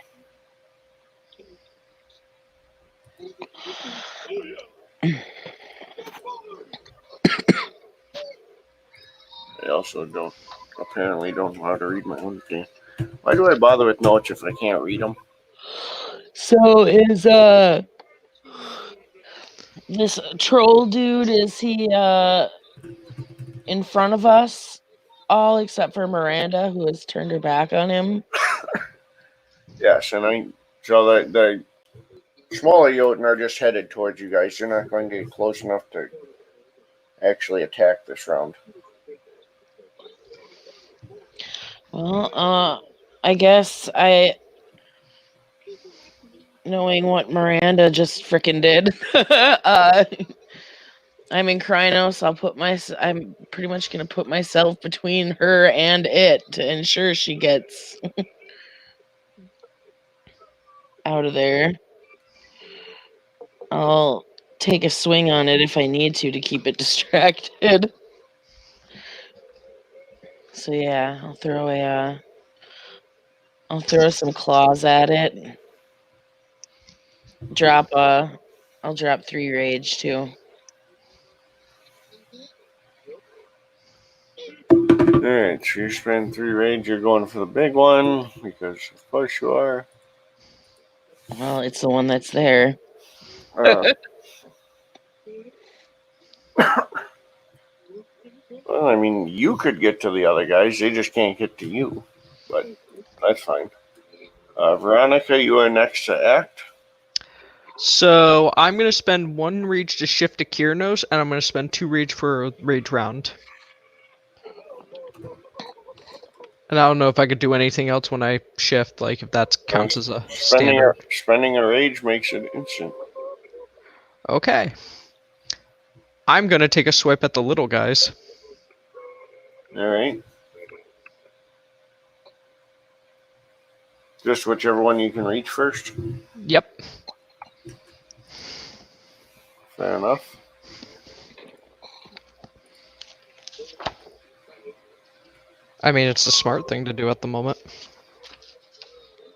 I also apparently don't know how to read my own game. Why do I bother with notes if I can't read them? So is this troll dude, is he in front of us all except for Miranda, who has turned her back on him? Yes, and so the smaller Jotun are just headed towards you guys. They're not going to get close enough to actually attack this round. Well, I guess knowing what Miranda just frickin' did, I'm in Krynos. I'm pretty much gonna put myself between her and it to ensure she gets out of there. I'll take a swing on it if I need to keep it distracted. So yeah, I'll throw some claws at it. I'll drop 3 rage too. Alright, so you spend 3 rage. You're going for the big one because, of course, you are. Well, it's the one that's there. Well, I mean, you could get to the other guys. They just can't get to you. But that's fine. Veronica, you are next to act. So I'm gonna spend 1 rage to shift to Kiernos, and I'm gonna spend 2 rage for a rage round. And I don't know if I could do anything else when I shift, like if that counts as a standard. Spending a rage makes it instant. Okay. I'm gonna take a swipe at the little guys. Alright. Just whichever one you can reach first. Yep. Fair enough. I mean, it's the smart thing to do at the moment.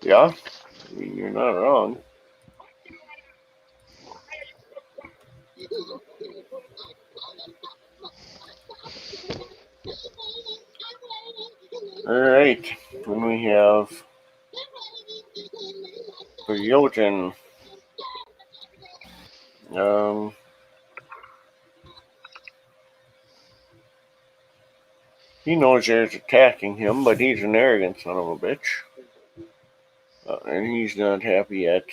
Yeah, I mean, you're not wrong. Alright, then we have the Jotun. He knows there's attacking him, but he's an arrogant son of a bitch. And he's not happy at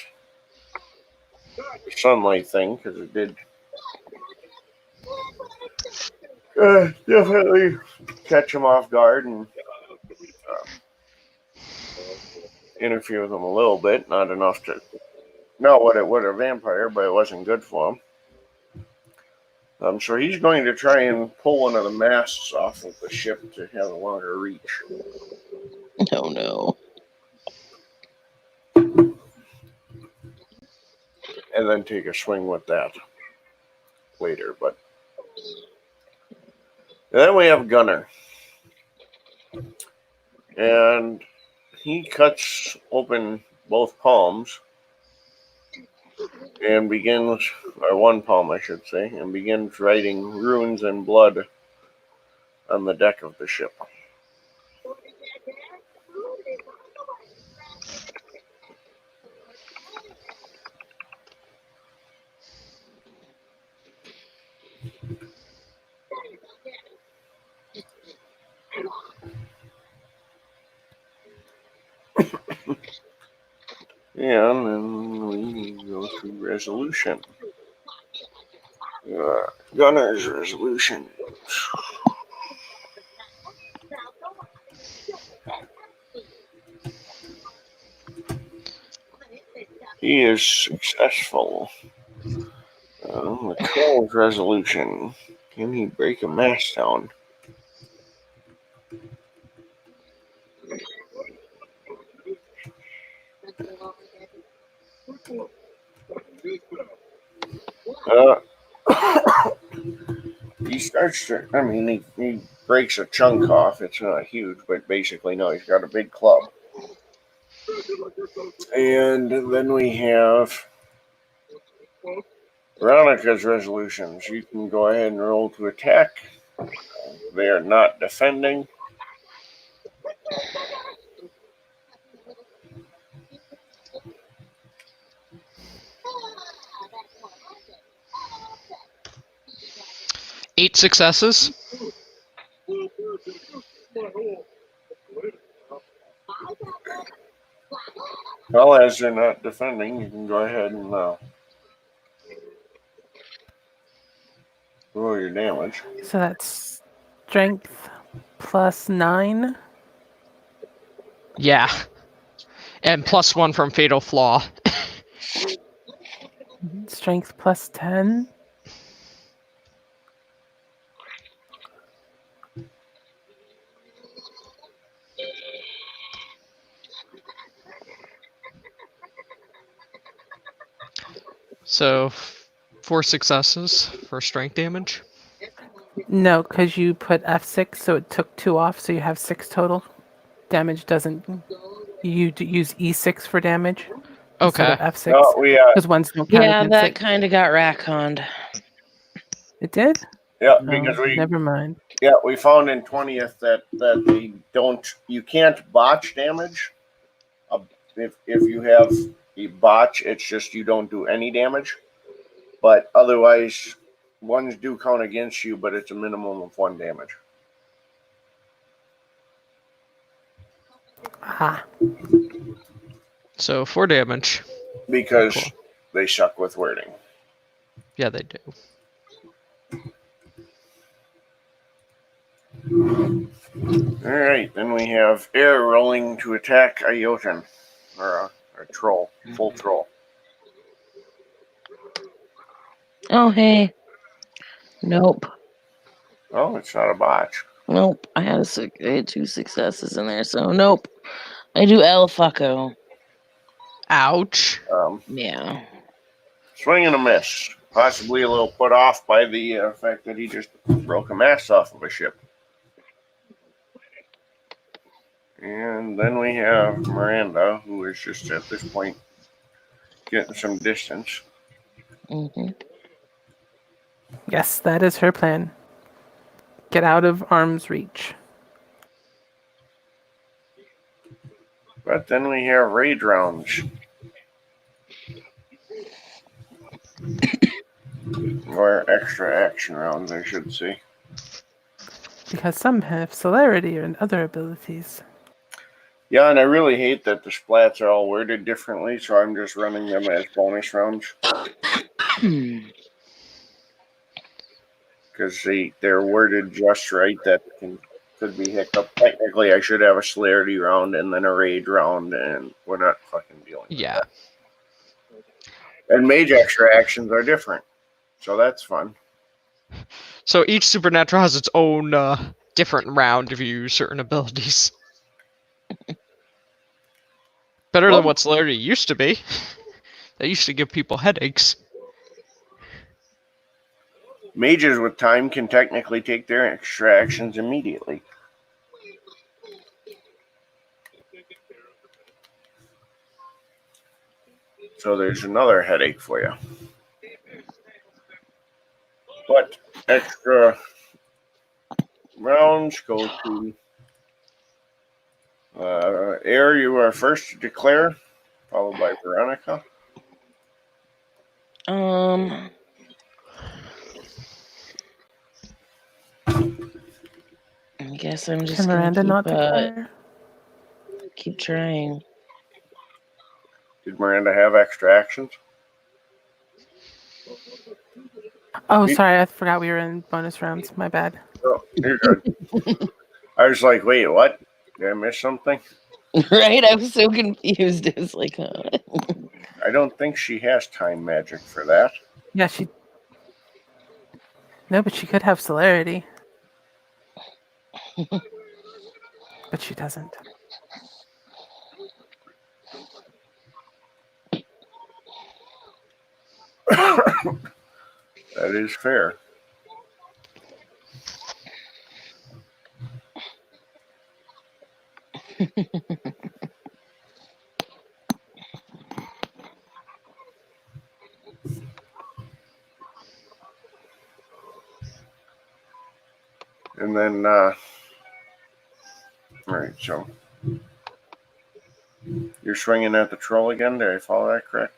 the sunlight thing, because it did definitely catch him off guard and interfere with him a little bit. Not enough to know what it would a vampire, but it wasn't good for him. So he's going to try and pull one of the masts off of the ship to have a longer reach. Oh no. And then take a swing with that later. But then we have Gunner. And he cuts open both palms and begins, or one palm I should say, and begins writing runes and blood on the deck of the ship. And then we go through resolution. Gunner's resolution. He is successful. The Cole's resolution. Can he break a mast down? He starts to, I mean, he breaks a chunk off. It's not huge, but basically, no, he's got a big club. And then we have Veronica's resolutions. You can go ahead and roll to attack. They are not defending. Eight successes. Well, as they're not defending, you can go ahead and roll your damage. So that's strength plus 9. Yeah. And +1 from Fatal Flaw. Strength plus 10. So 4 successes for strength damage. No, because you put F6, so it took 2 off, so you have 6 total. Damage doesn't. You use E6 for damage instead Okay. of F6. Oh, Because ones don't count Yeah, against that it. kind of got retconned. It did? Yeah, Oh, because never mind. we found in 20th that they don't. You can't botch damage. If you have a botch, it's just you don't do any damage. But otherwise, ones do count against you, but it's a minimum of 1 damage. Ah, So 4 damage. Because Cool. they suck with wording. Yeah, they do. Alright, then we have air rolling to attack a Jotun. Or a troll. Full troll. Oh, hey. Nope. Oh, it's not a botch. Nope. I had 2 successes in there, so nope. I do El Fucko. Ouch. Yeah. Swing and a miss. Possibly a little put off by the fact that he just broke a mast off of a ship. And then we have Miranda, who is just at this point getting some distance. Mm-hmm. yes, that is her plan. Get out of arm's reach. But then we have raid rounds. Or extra action rounds, I should say. Because some have celerity and other abilities. Yeah, and I really hate that the splats are all worded differently, so I'm just running them as bonus rounds. Because they're worded just right, that could be hiccup. Technically, I should have a celerity round and then a raid round, and we're not fucking dealing with Yeah. that. And mage extra actions are different, so that's fun. So each supernatural has its own different round if you use certain abilities. Better than what celerity used to be. That used to give people headaches. Mages with time can technically take their extra actions immediately. So there's another headache for you. But extra rounds go to Air. You are first to declare, followed by Veronica. I guess I'm just Can gonna Miranda not declare? keep trying. Did Miranda have extra actions? Oh, sorry, I forgot we were in bonus rounds. My bad. Oh, you're good. I was like, wait, what? Did I miss something? Right? I was so confused. It was like, I don't think she has time magic for that. Yeah, she. No, but she could have celerity. But she doesn't. That is fair. And then, all right, so you're swinging at the troll again. Did I follow that correct?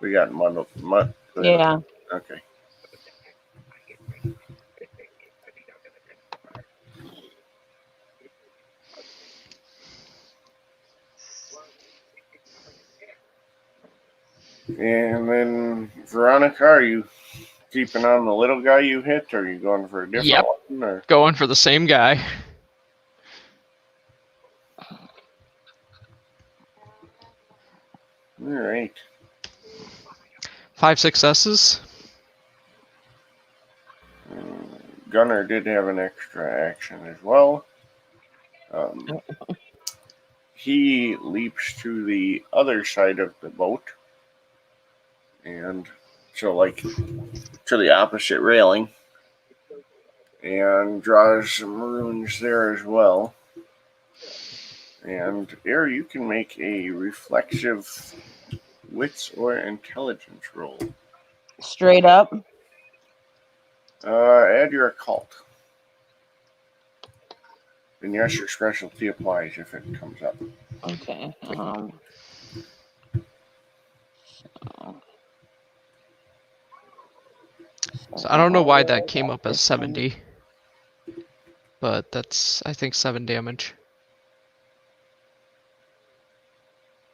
We got muddled. yeah. Okay. And then, Veronica, are you keeping on the little guy you hit, or are you going for a different Yep. one? Or? Going for the same guy. All right. 5 successes. Gunner did have an extra action as well. He leaps to the other side of the boat, and so like to the opposite railing, and draws some runes there as well. And Air, you can make a reflexive wits or intelligence roll. Straight up. Add your occult. And yes, your specialty applies if it comes up. Okay. So I don't know why that came up as 70. But that's, I think, 7 damage.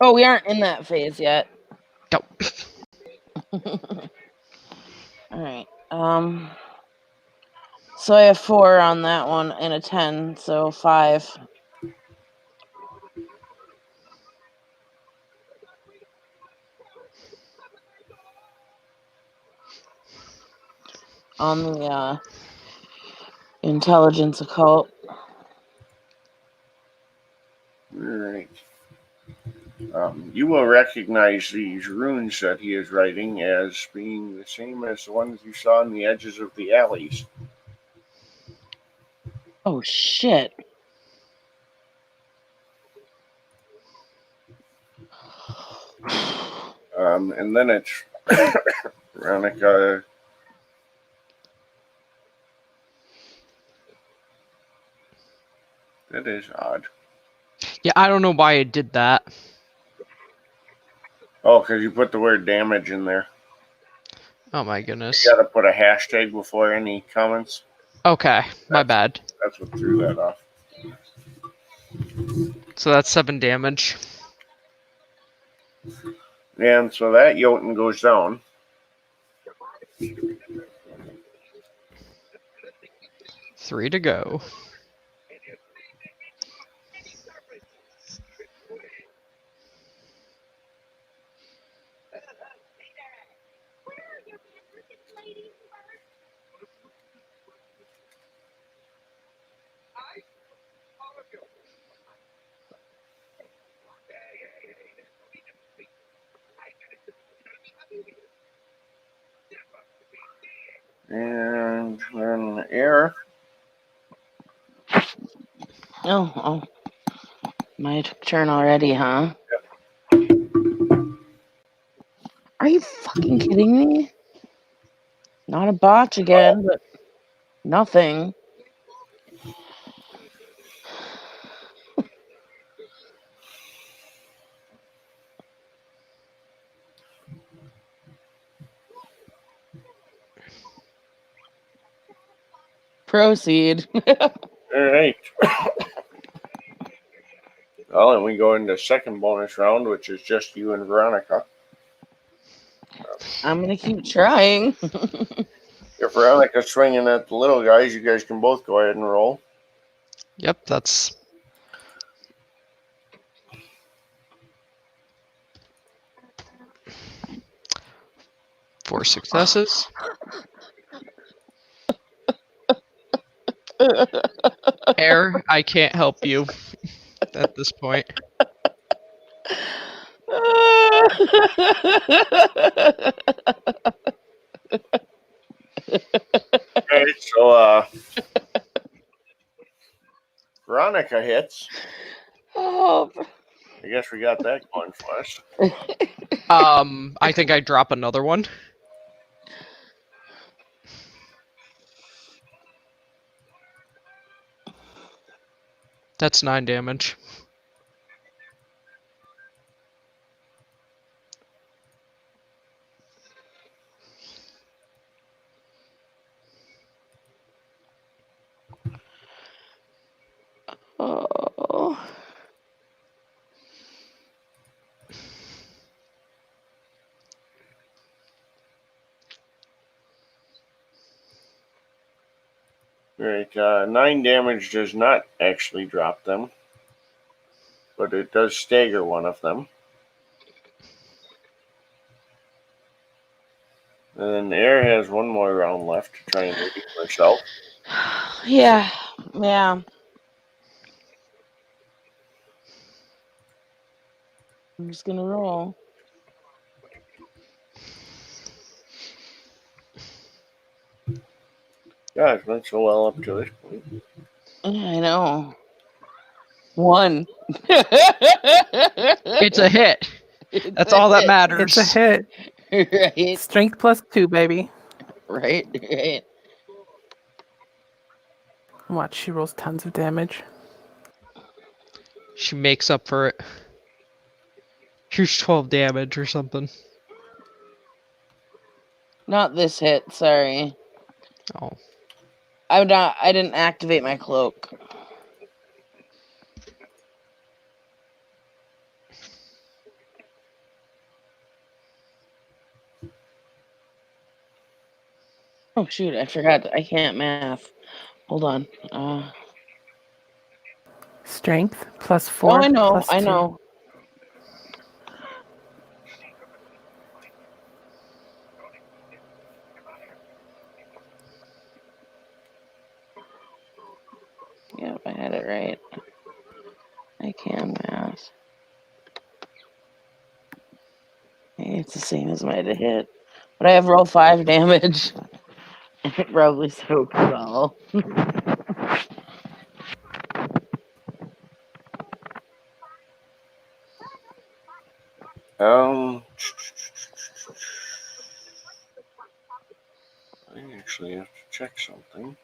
Oh, we aren't in that phase yet. Nope. All right. So I have 4 on that one and a 10, so 5. On the intelligence occult. Alright. You will recognize these runes that he is writing as being the same as the ones you saw on the edges of the alleys. Oh shit. And then it's Veronica. That is odd. Yeah, I don't know why it did that. Oh, because you put the word damage in there. Oh my goodness. You gotta put a hashtag before any comments. Okay, my bad. That's what threw that off. So that's 7 damage. And so that Jotun goes down. Three to go. And then Air. Oh. My turn already, huh? Are you fucking kidding me? Not a botch again, but nothing. Proceed. All right. Well, and we go into second bonus round, which is just you and Veronica. I'm gonna keep trying. If Veronica's swinging at the little guys, you guys can both go ahead and roll. Yep, that's 4 successes. Air, I can't help you at this point. Okay, so Veronica hits. Oh. I guess we got that going for us. I think I drop another one. That's 9 damage. Oh. All right, 9 damage does not actually drop them, but it does stagger one of them. And then Air has one more round left to try and redeem herself. Yeah. I'm just gonna roll. Yeah, it's been so well up to this point. Yeah, I know. 1. It's a hit. That's all that matters. It's a hit. Right. Strength +2, baby. Right. Watch, she rolls tons of damage. She makes up for it. Here's 12 damage or something. Not this hit, sorry. Oh. I didn't activate my cloak. Oh shoot, I forgot. I can't math. Hold on. Strength +4. Oh, I know. +2. I know. Yep, I had it right. I can math. It's the same as my hit. But I have rolled 5 damage. It probably soaked well. I actually have to check something.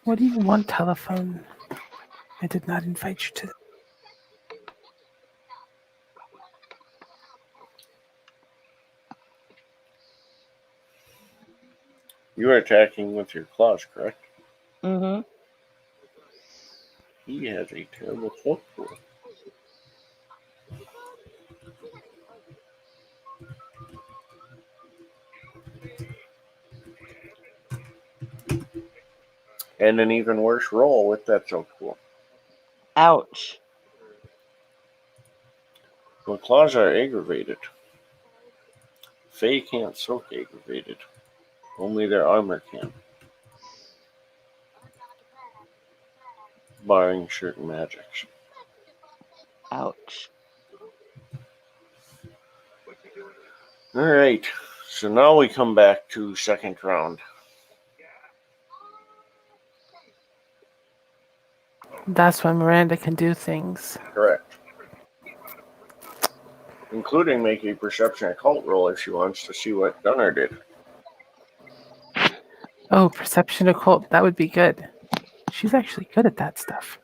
What do you want, telephone? I did not invite you to. You are attacking with your claws, correct? Mm-hmm. He has a terrible cloak pool. And an even worse roll with that soak pool. Ouch. Well, claws are aggravated. Fae can't soak aggravated. Only their armor can. Barring certain magics. Ouch. Alright, so now we come back to second round. That's when Miranda can do things. Correct. Including make a perception occult roll if she wants to see what Gunnar did. Oh, perception occult. That would be good. She's actually good at that stuff.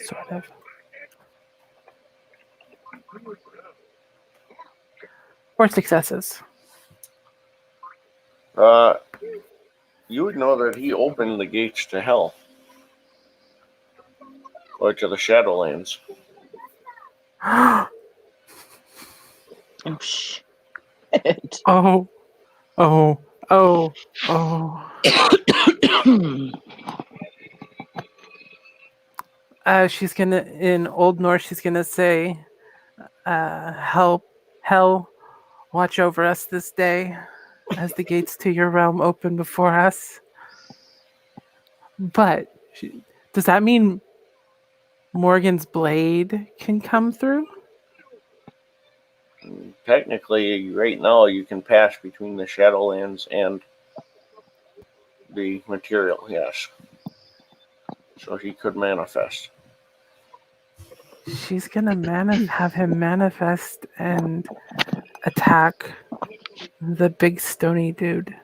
Sort of. 4 successes. You would know that he opened the gates to hell. Or to the Shadowlands. Oh shit. Oh. She's gonna, in Old Norse, she's gonna say, hell, watch over us this day as the gates to your realm open before us. But does that mean Morgan's blade can come through? Technically, right now, you can pass between the Shadowlands and the material, yes. So he could manifest. She's gonna have him manifest and attack the big stony dude.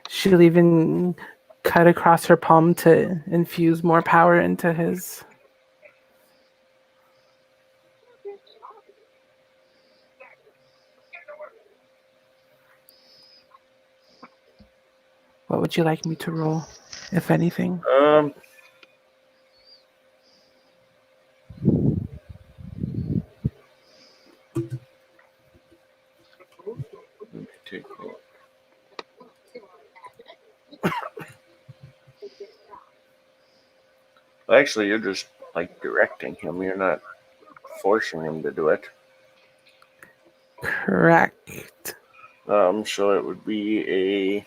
She'll even cut across her palm to infuse more power into his. What would you like me to roll, if anything? Let me take a look. Actually, you're just like directing him. You're not forcing him to do it. Correct. So it would be a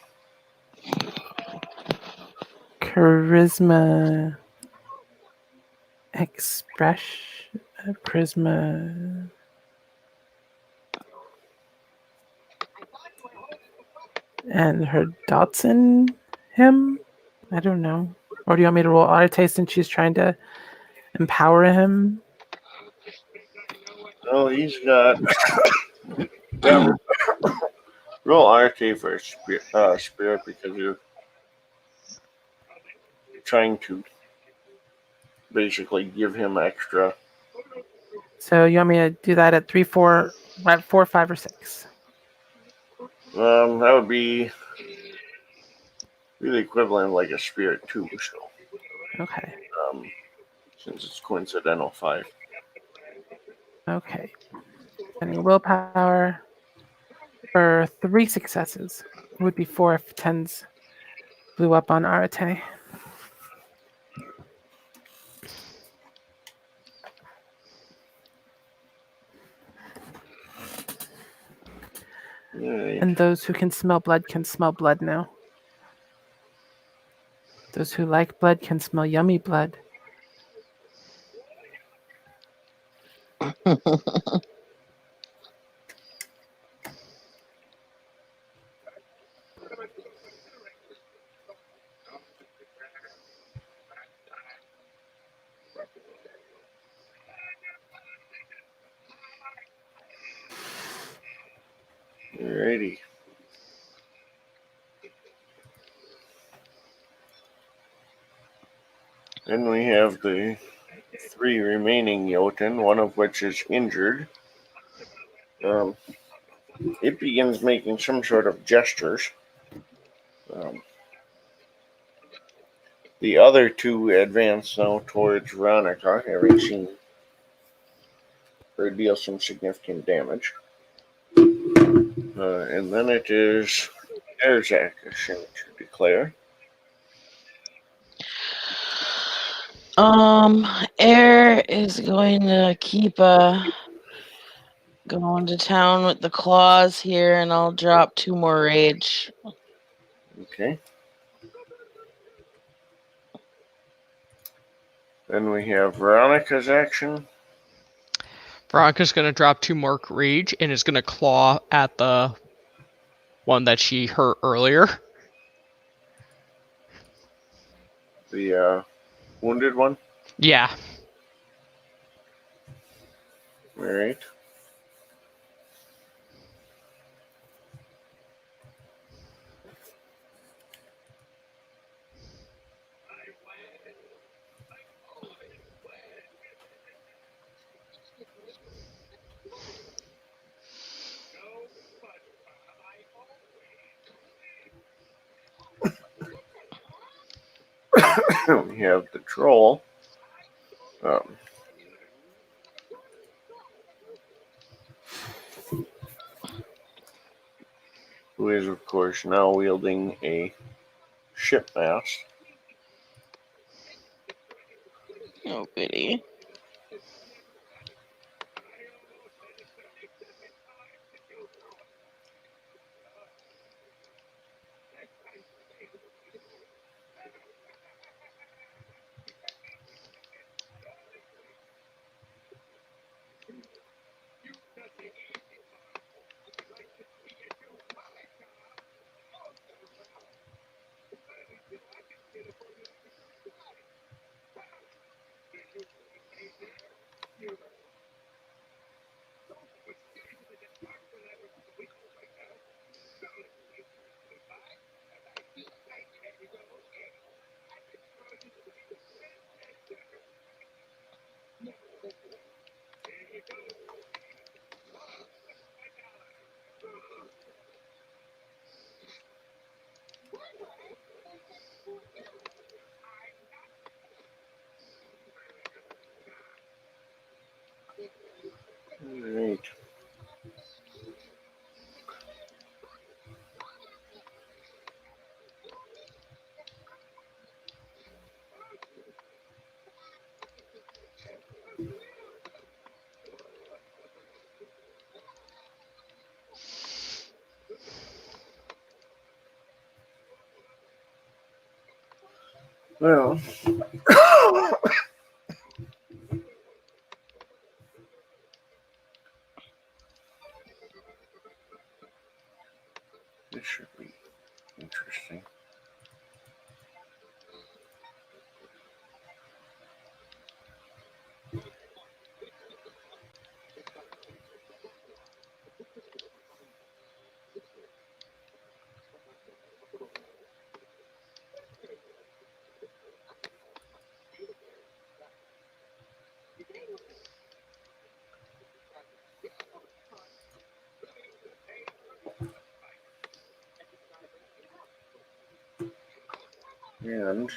Charisma expression. Charisma. And her dots in him? I don't know. Or do you want me to roll Arete since she's trying to empower him? well, he's got yeah, roll RT for spirit because you're trying to basically give him extra. So you want me to do that at 3, 4, 5, or 6? That would be the equivalent of like a spirit 2, so Okay. since it's coincidental 5. Okay. Spending willpower for 3 successes. It would be 4 if 10s blew up on Arete. Right. And those who can smell blood now. Those who like blood can smell yummy blood. Alrighty. Then we have the 3 remaining Jotun, one of which is injured. It begins making some sort of gestures. The other 2 advance now towards Veronica, having seen her deal some significant damage. And then it is Air's action to declare. Air is going to keep going to town with the claws here, and I'll drop 2 more rage. Okay. Then we have Veronica's action. Veronica's gonna drop 2 more rage and is gonna claw at the one that she hurt earlier. The wounded one. Yeah. All right. we have the troll. Um, who is, of course, now wielding a ship mast. Oh, goody. Right. Well, this should be interesting. And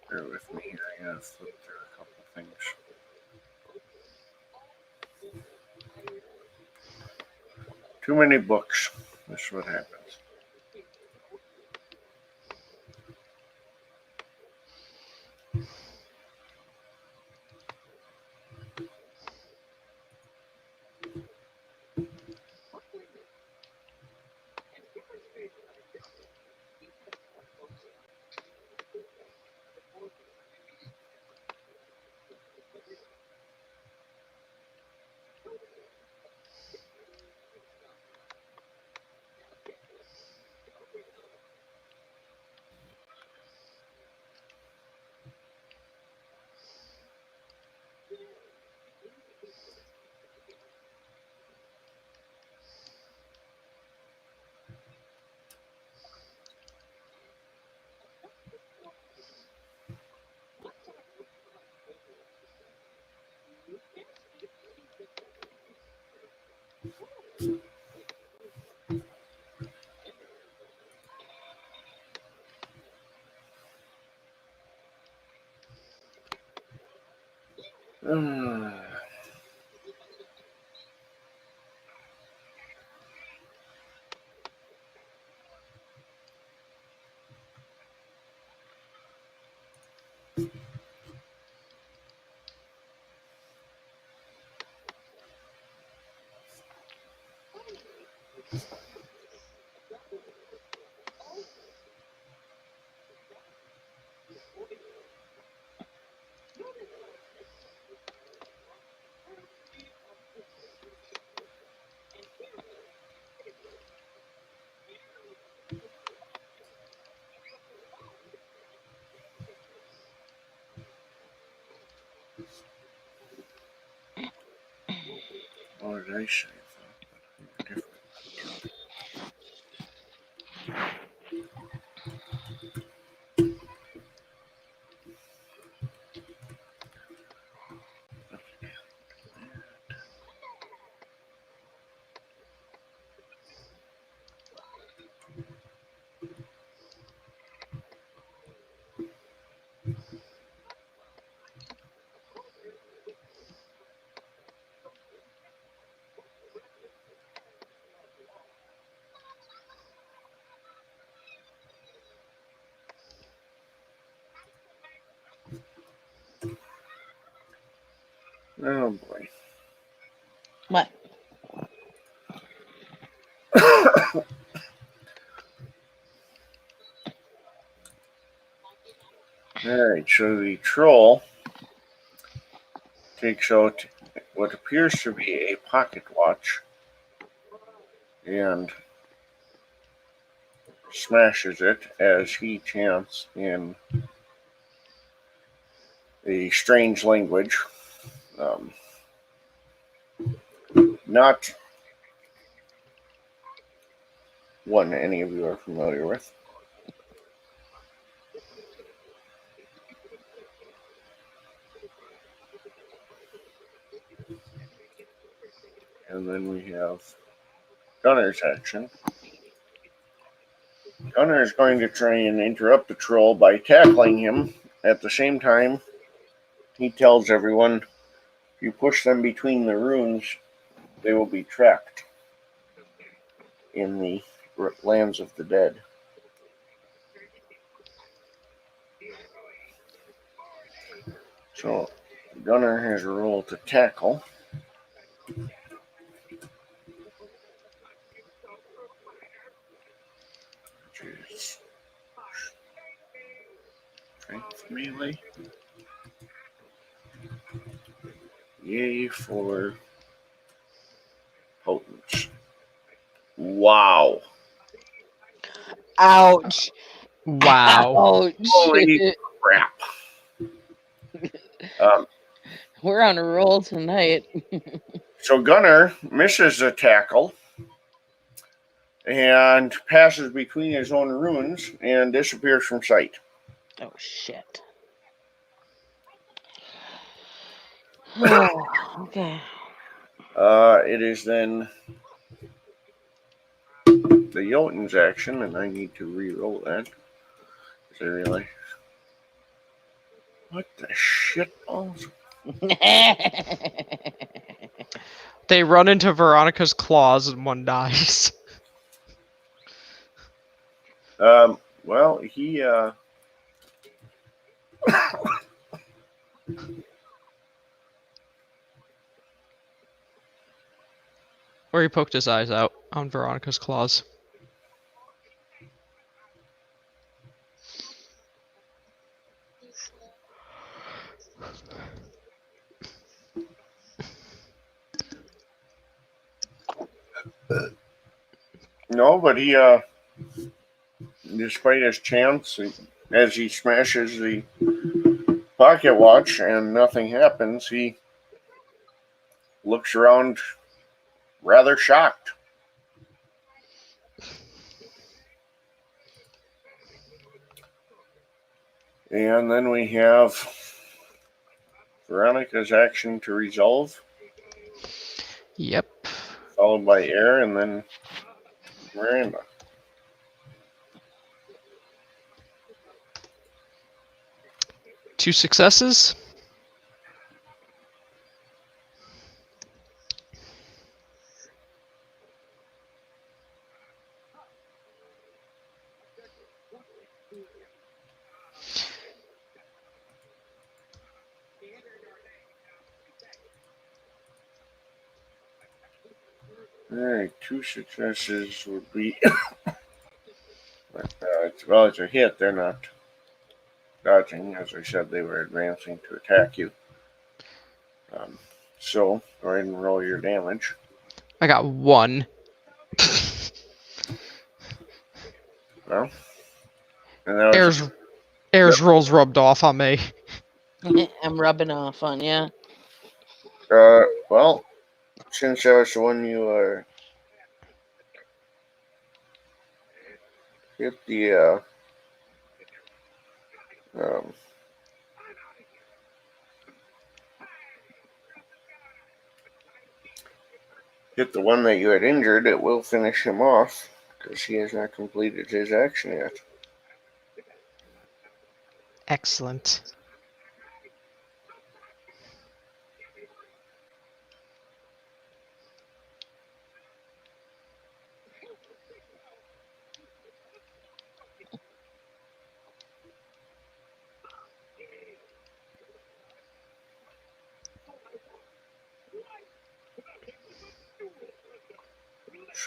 bear with me here. I gotta flip through a couple things. Too many books. That's what happens. Uh, what did I say? I thought different. Oh boy. What? Alright, so the troll takes out what appears to be a pocket watch and smashes it as he chants in a strange language. Um, not one any of you are familiar with. And then we have Gunner's action. Gunner is going to try and interrupt the troll by tackling him. At the same time, he tells everyone if you push them between the runes, they will be trapped in the lands of the dead. So Gunner has a roll to tackle. Which is strength melee. Yay for potence. Wow. Ouch! Wow. Ouch! Holy crap. Um, We're on a roll tonight. so Gunner misses the tackle and passes between his own runes and disappears from sight. Oh shit. Okay. It is then the Jotun's action, and I need to re-roll that. Because I realize. What the shit balls? They run into Veronica's claws and one dies. Well, he, Or he poked his eyes out on Veronica's claws. no, but he, despite his chance, as he smashes the pocket watch and nothing happens, he looks around rather shocked. And then we have Veronica's action to resolve, Yep. followed by Air, and then Miranda. Two successes. Alright, two successes would be. Well, it's a hit. They're not dodging. As I said, they were advancing to attack you. So, go ahead and roll your damage. I got one. Well, and that was Air's rolls rubbed off on me. I'm rubbing off on you. well, since that was the one you hit the um, hit the one that you had injured, it will finish him off because he has not completed his action yet. Excellent.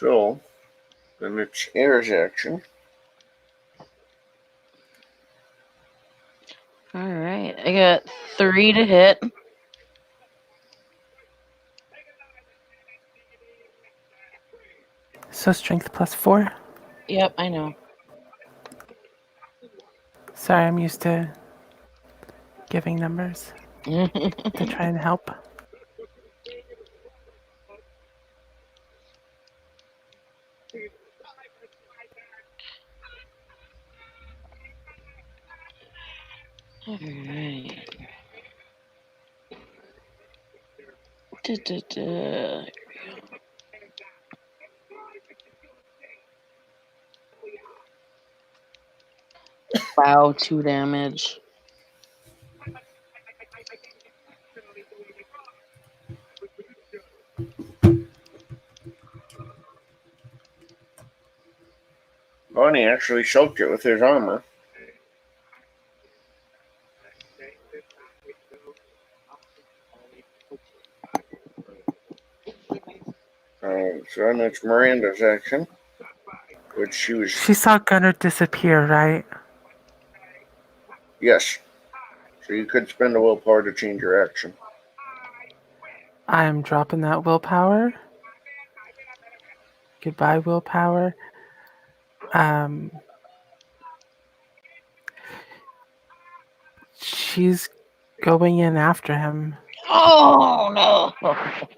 So, then it's Air's action. All right, I got 3 to hit. So strength +4. Yep, I know. Sorry, I'm used to giving numbers to try and help. All right. Da-da-da. Wow, 2 damage. Oh, and he actually soaked it with his armor. So then it's Miranda's action, which she was. She saw Gunner disappear, right? Yes. So you could spend a willpower to change your action. I'm dropping that willpower. Goodbye, willpower. She's going in after him. Oh no! Okay.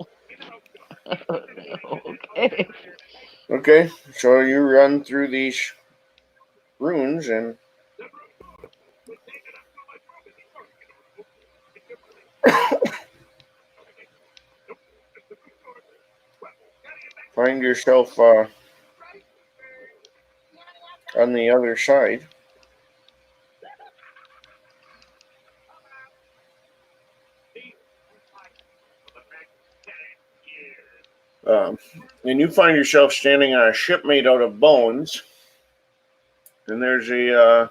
Okay, so you run through these runes and find yourself on the other side. And you find yourself standing on a ship made out of bones. And there's a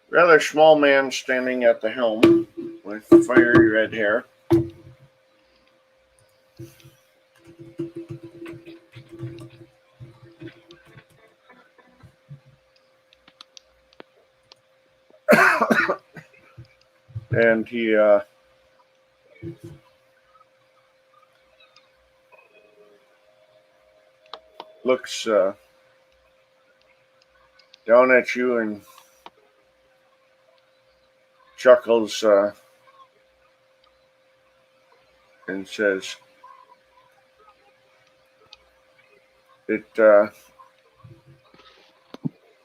rather small man standing at the helm with fiery red hair. And he looks down at you and chuckles and says, "It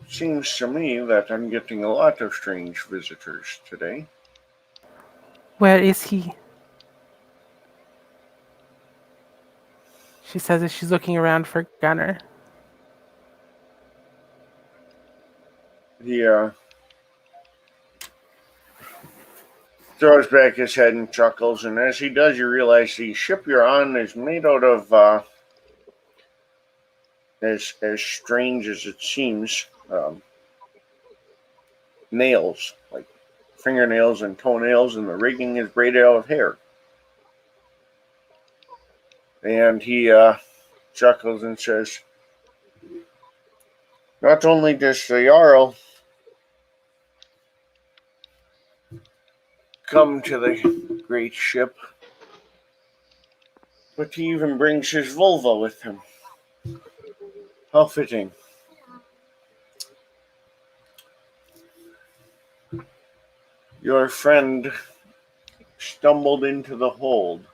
seems to me that I'm getting a lot of strange visitors today." Where is he? She says as she's looking around for Gunner. He throws back his head and chuckles, and as he does, you realize the ship you're on is made out of, as strange as it seems, nails, like fingernails and toenails, and the rigging is braided out of hair. And he chuckles and says, "Not only does the Jarl come to the great ship, but he even brings his vulva with him. How fitting." Your friend stumbled into the hold.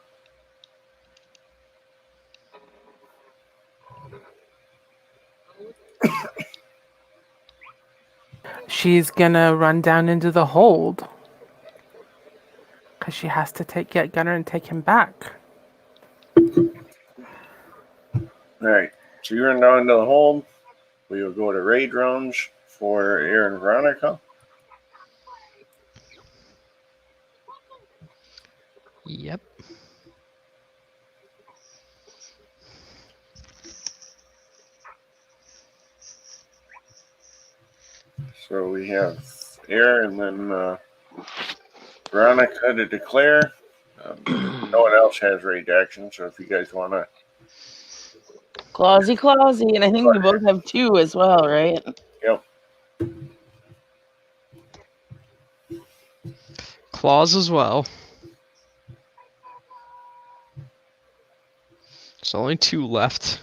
She's gonna run down into the hold. Because she has to get Gunner and take him back. Alright, so you run down into the hold. We will go to raid rounds for Aaron and Veronica. Yep. So we have Aaron and then Veronica to declare. No one else has raid action, so if you guys want to Clausy, and I think we both have 2 as well, right? Yep. Claws as well. There's only 2 left.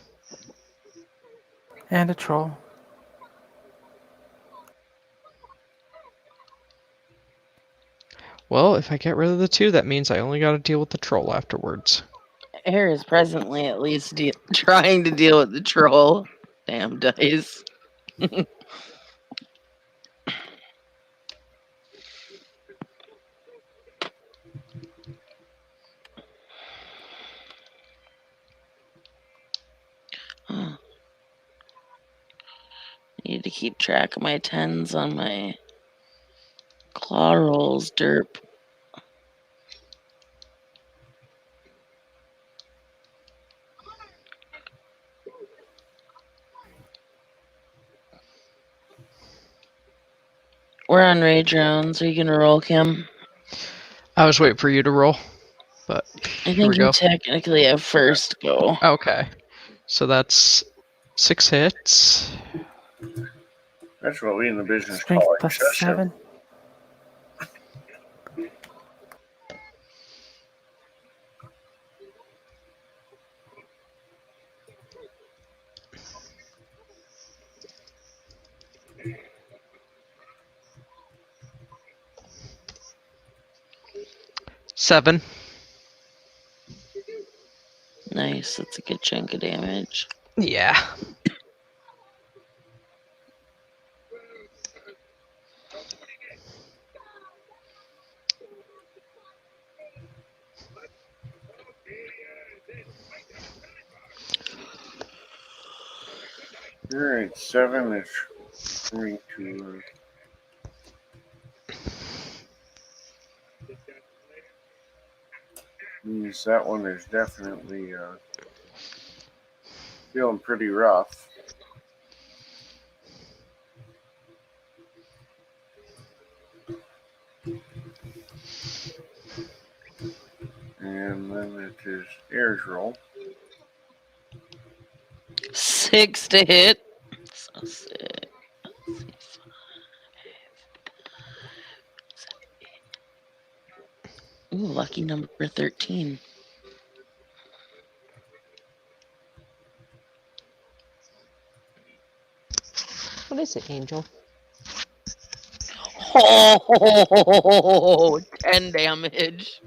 And a troll. Well, if I get rid of the 2, that means I only got to deal with the troll afterwards. Air is presently at least trying to deal with the troll. Damn dice. Need to keep track of my 10s on my claw rolls, derp. We're on rage rounds. Are you gonna roll, Kim? I was waiting for you to roll, but I here we think you go. technically have first go. Okay. So that's 6 hits. That's what we in the business Strength call plus excessive. 7. Seven. Nice. That's a good chunk of damage. Yeah. Alright, 7 is 3, 2. Means that one is definitely feeling pretty rough. And then it is Air's roll. 6 to hit. So 6. Ooh, lucky number 13. What is it, Angel? Oh, 10 damage.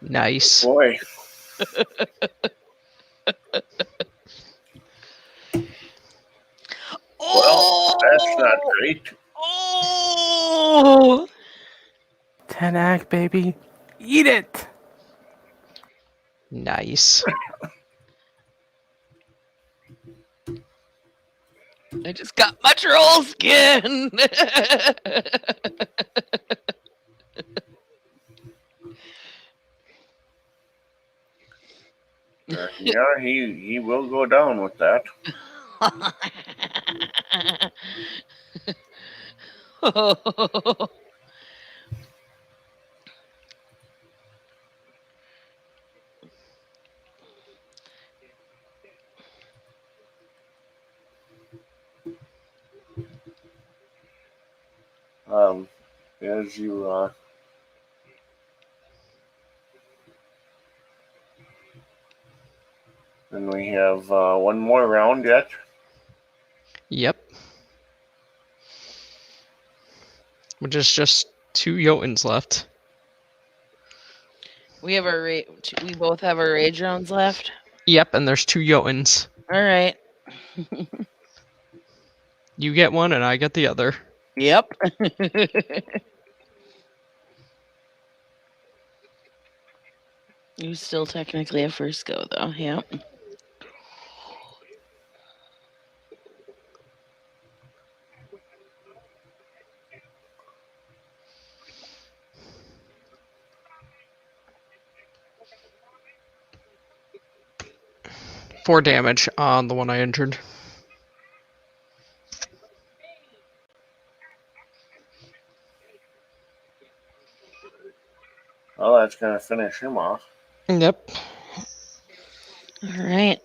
Nice. Boy, well, that's not great. Oh! 10 ag, baby. Eat it! Nice. I just got my troll skin. Yeah, he will go down with that. As you and we have one more round yet. Yep. Which is just 2 Jotuns left. We have we both have our rage rounds left. Yep, and there's 2 Jotuns. All right. You get one and I get the other. Yep. You still technically have first go though. Yep. Four damage on the one I injured. Well, that's gonna finish him off. Yep. All right.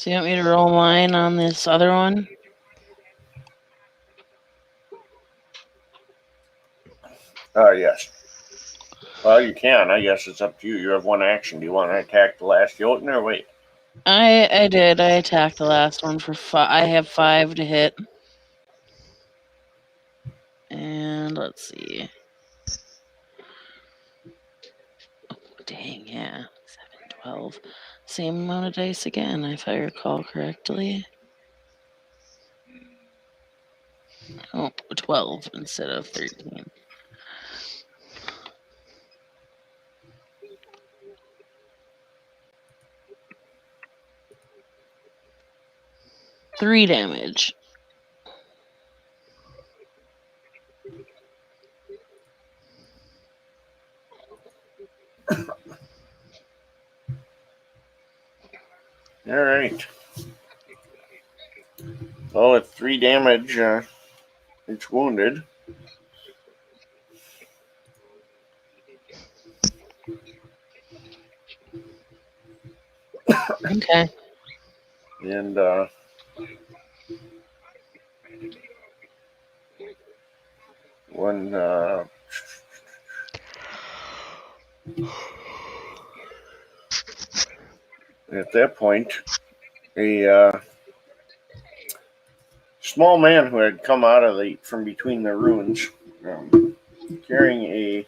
So you want me to roll mine on this other one? Yes. Well, you can. I guess it's up to you. You have one action. Do you want to attack the last Jotun or wait? I did. I attacked the last one for 5. I have 5 to hit. And let's see. Oh, dang, yeah. 7, 12. Same amount of dice again, if I recall correctly. Oh, 12 instead of 13. Three damage. All right. Well, with 3 damage, it's wounded. Okay. And when at that point, a small man who had come out of from between the ruins, carrying a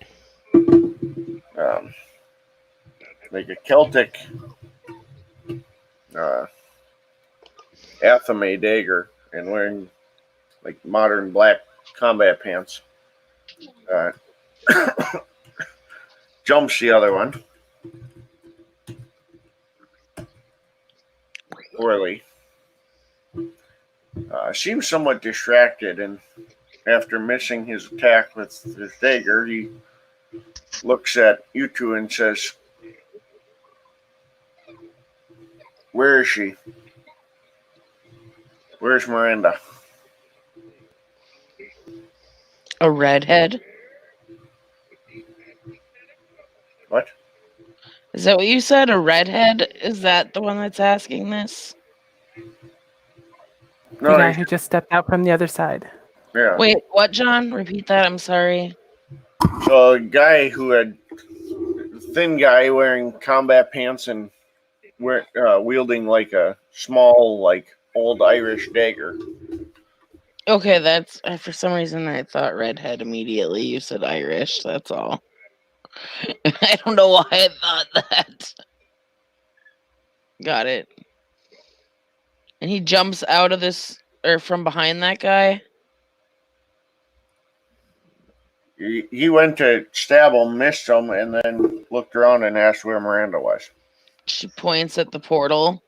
like a Celtic uh, Athame dagger and wearing like modern black combat pants, uh, jumps the other one poorly. Seems somewhat distracted, and after missing his attack with his dagger, he looks at you two and says, "Where is she? Where's Miranda?" A redhead? What? Is that what you said? A redhead? Is that the one that's asking this? The No, guy who just stepped out from the other side. yeah. Wait, what, John? Repeat that. I'm sorry. So a guy who had thin guy wearing combat pants and wielding like a small, like old Irish dagger. Okay, that's for some reason I thought redhead immediately. You said Irish. That's all. I don't know why I thought that. Got it. And he jumps out of this or from behind that guy. He went to stab him, missed him, and then looked around and asked where Miranda was. She points at the portal.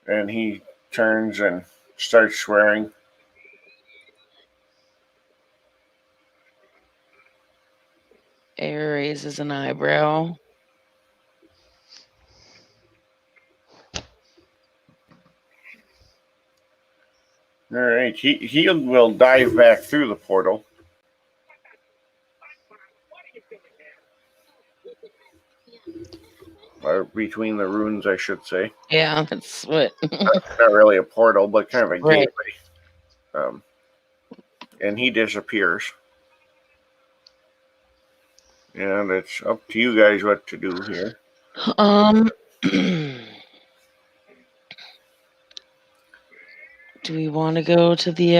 And he turns and starts swearing. Air raises an eyebrow. All right, he will dive back through the portal. Or between the runes, I should say. Yeah, that's what. Not really a portal, but kind of a Right. gateway. And he disappears. And it's up to you guys what to do here. Do we want to go to the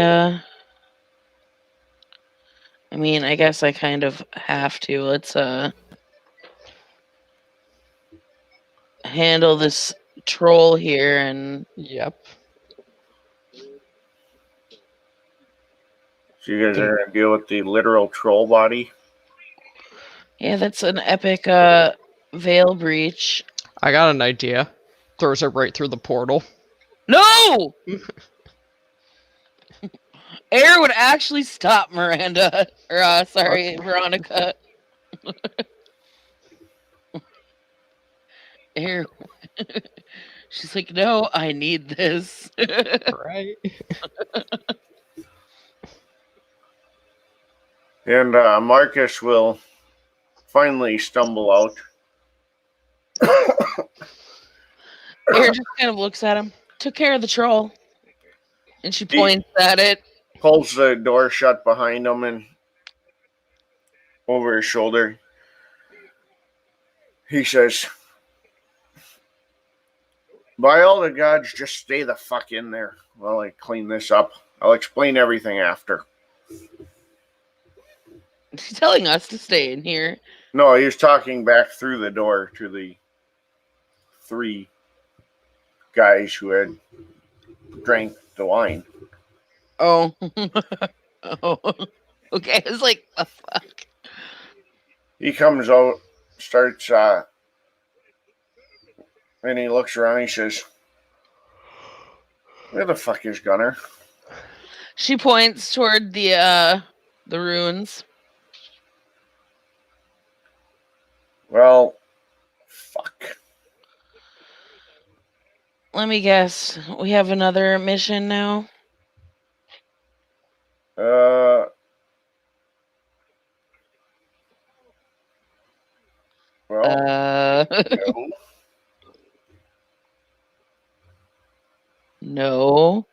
I mean, I guess I kind of have to. Let's handle this troll here and Yep. So you guys are going to deal with the literal troll body. yeah, that's an epic veil breach. I got an idea. Throws it right through the portal. No! Air would actually stop Miranda. Or sorry, Veronica. Air. She's like, no, I need this. Right. And Marcus will finally stumble out. Air just kind of looks at him. Took care of the troll. And she points at it. Pulls the door shut behind him and over his shoulder. He says, by all the gods, just stay the fuck in there while I clean this up. I'll explain everything after. She's telling us to stay in here. No, he was talking back through the door to the 3 guys who had drank the wine. Oh. Oh. Okay, I was like, the fuck? He comes out, starts, and he looks around. He says, where the fuck is Gunner? She points toward the ruins. Well, fuck. Let me guess. We have another mission now? Well, no. No.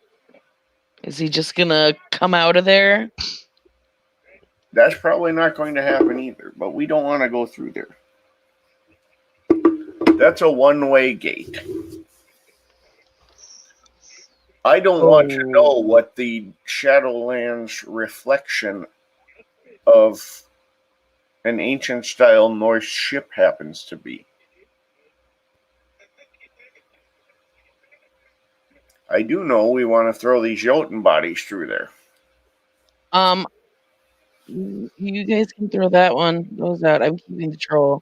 Is he just gonna come out of there? That's probably not going to happen either, but we don't want to go through there. That's a one-way gate. I don't want to know what the Shadowlands reflection of an ancient-style Norse ship happens to be. I do know we want to throw these Jotun bodies through there. You guys can throw those out. I'm keeping the troll.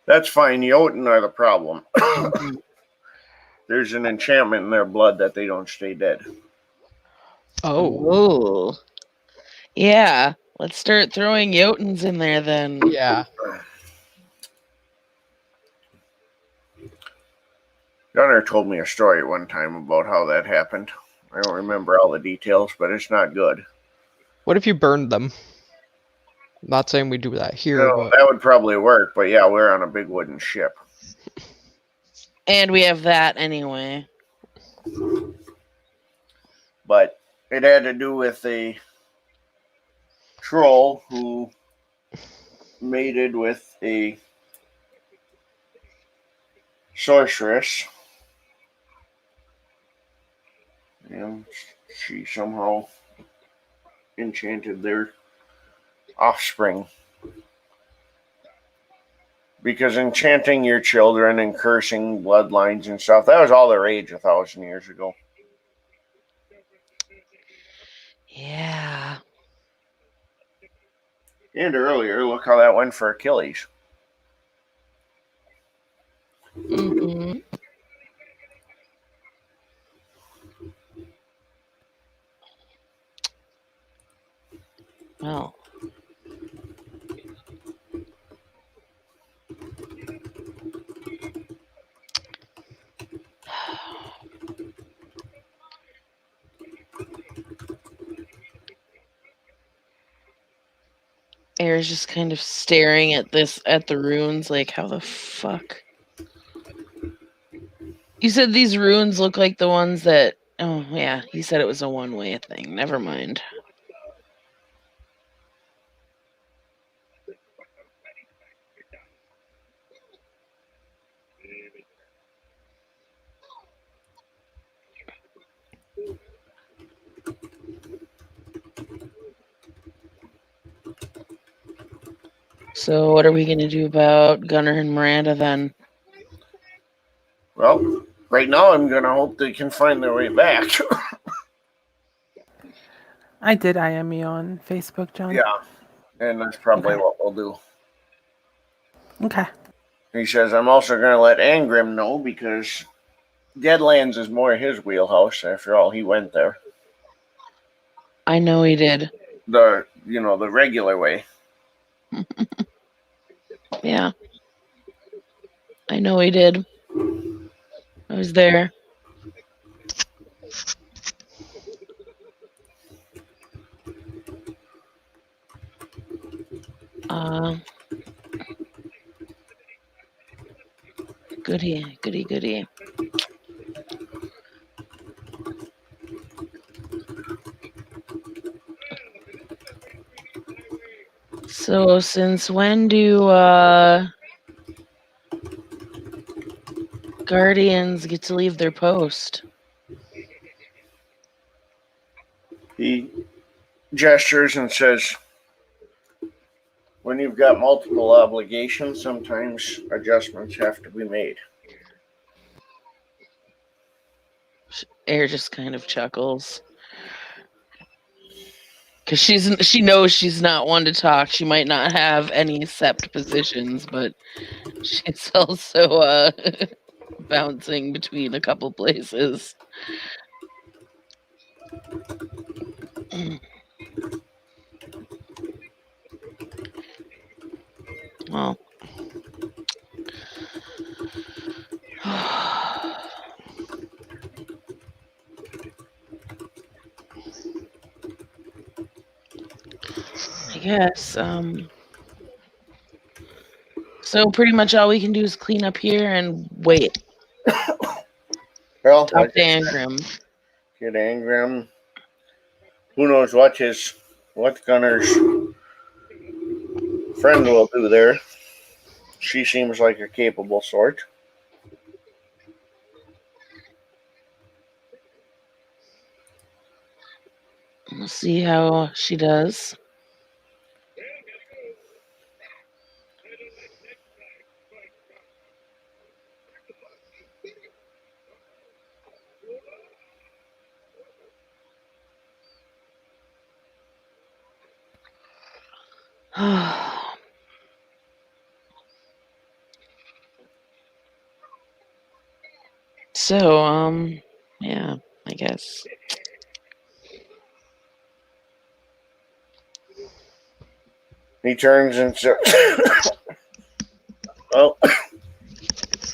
That's fine. Jotun are the problem. There's an enchantment in their blood that they don't stay dead. Oh. Yeah. Let's start throwing Jotuns in there then. Yeah. Gunnar told me a story one time about how that happened. I don't remember all the details, but it's not good. What if you burned them? I'm not saying we do that here. No, that would probably work, but yeah, we're on a big wooden ship. And we have that anyway. But it had to do with a troll who mated with a sorceress. And she somehow enchanted their offspring. Because enchanting your children and cursing bloodlines and stuff, that was all the rage 1,000 years ago. Yeah. And earlier, look how that went for Achilles. Mm-hmm. Well. Air's just kind of staring at the runes, like, how the fuck? You said these runes look like the ones that... Oh, yeah, he said it was a one-way thing. Never mind. So what are we going to do about Gunnar and Miranda then? Well, right now I'm going to hope they can find their way back. I did IM you on Facebook, John. Yeah, and that's probably Okay. what we'll do. Okay. He says, I'm also going to let Angrim know because Deadlands is more his wheelhouse. After all, he went there. I know he did. The regular way. Yeah. I know he did. I was there. Goody. So since when do Guardians get to leave their post? He gestures and says, when you've got multiple obligations, sometimes adjustments have to be made. Air just kind of chuckles. Because she knows she's not one to talk. She might not have any sept positions, but she's also bouncing between a couple places. Well, I guess. So pretty much all we can do is clean up here and wait. Well, Talk to Angram. Get Angram. Who knows what Gunner's friend will do there. She seems like a capable sort. We'll see how she does. So, yeah, I guess. He turns and says, well,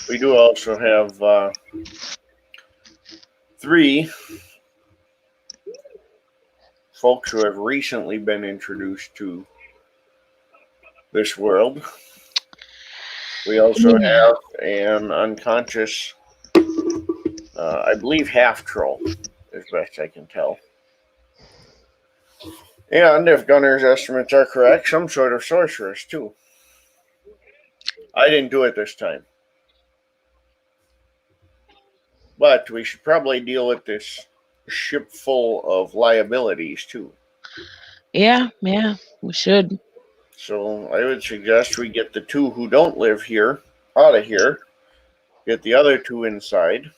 we do also have 3 folks who have recently been introduced to this world. We also have an unconscious, I believe, half troll, as best I can tell. And if Gunner's estimates are correct, some sort of sorceress, too. I didn't do it this time. But we should probably deal with this ship full of liabilities, too. Yeah, we should. So I would suggest we get the 2 who don't live here out of here, get the other 2 inside,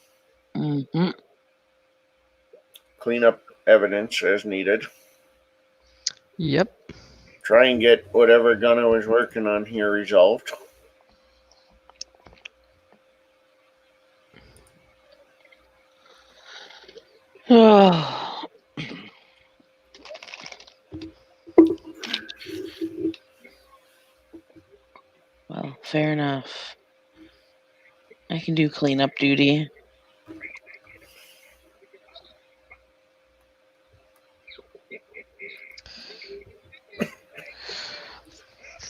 clean up evidence as needed. Yep. Try and get whatever Gunner was working on here resolved. Oh. Well, fair enough. I can do cleanup duty.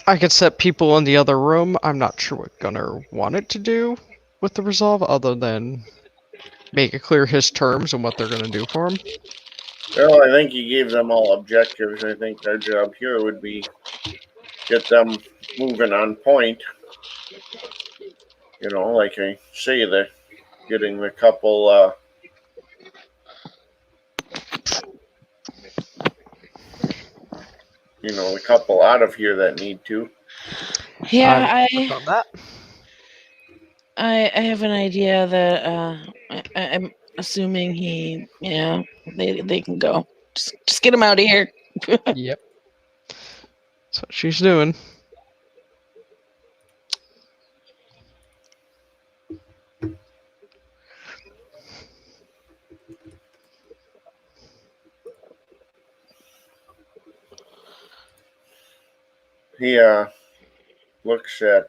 I could set people in the other room. I'm not sure what Gunner wanted to do with the resolve other than make it clear his terms and what they're going to do for him. Well, I think he gave them all objectives. I think their job here would be get them moving on point. You know, like I say, getting the couple the couple out of here that need to. Yeah, that. I have an idea that I'm assuming they can go. Just get them out of here. Yep. That's what she's doing. He looks at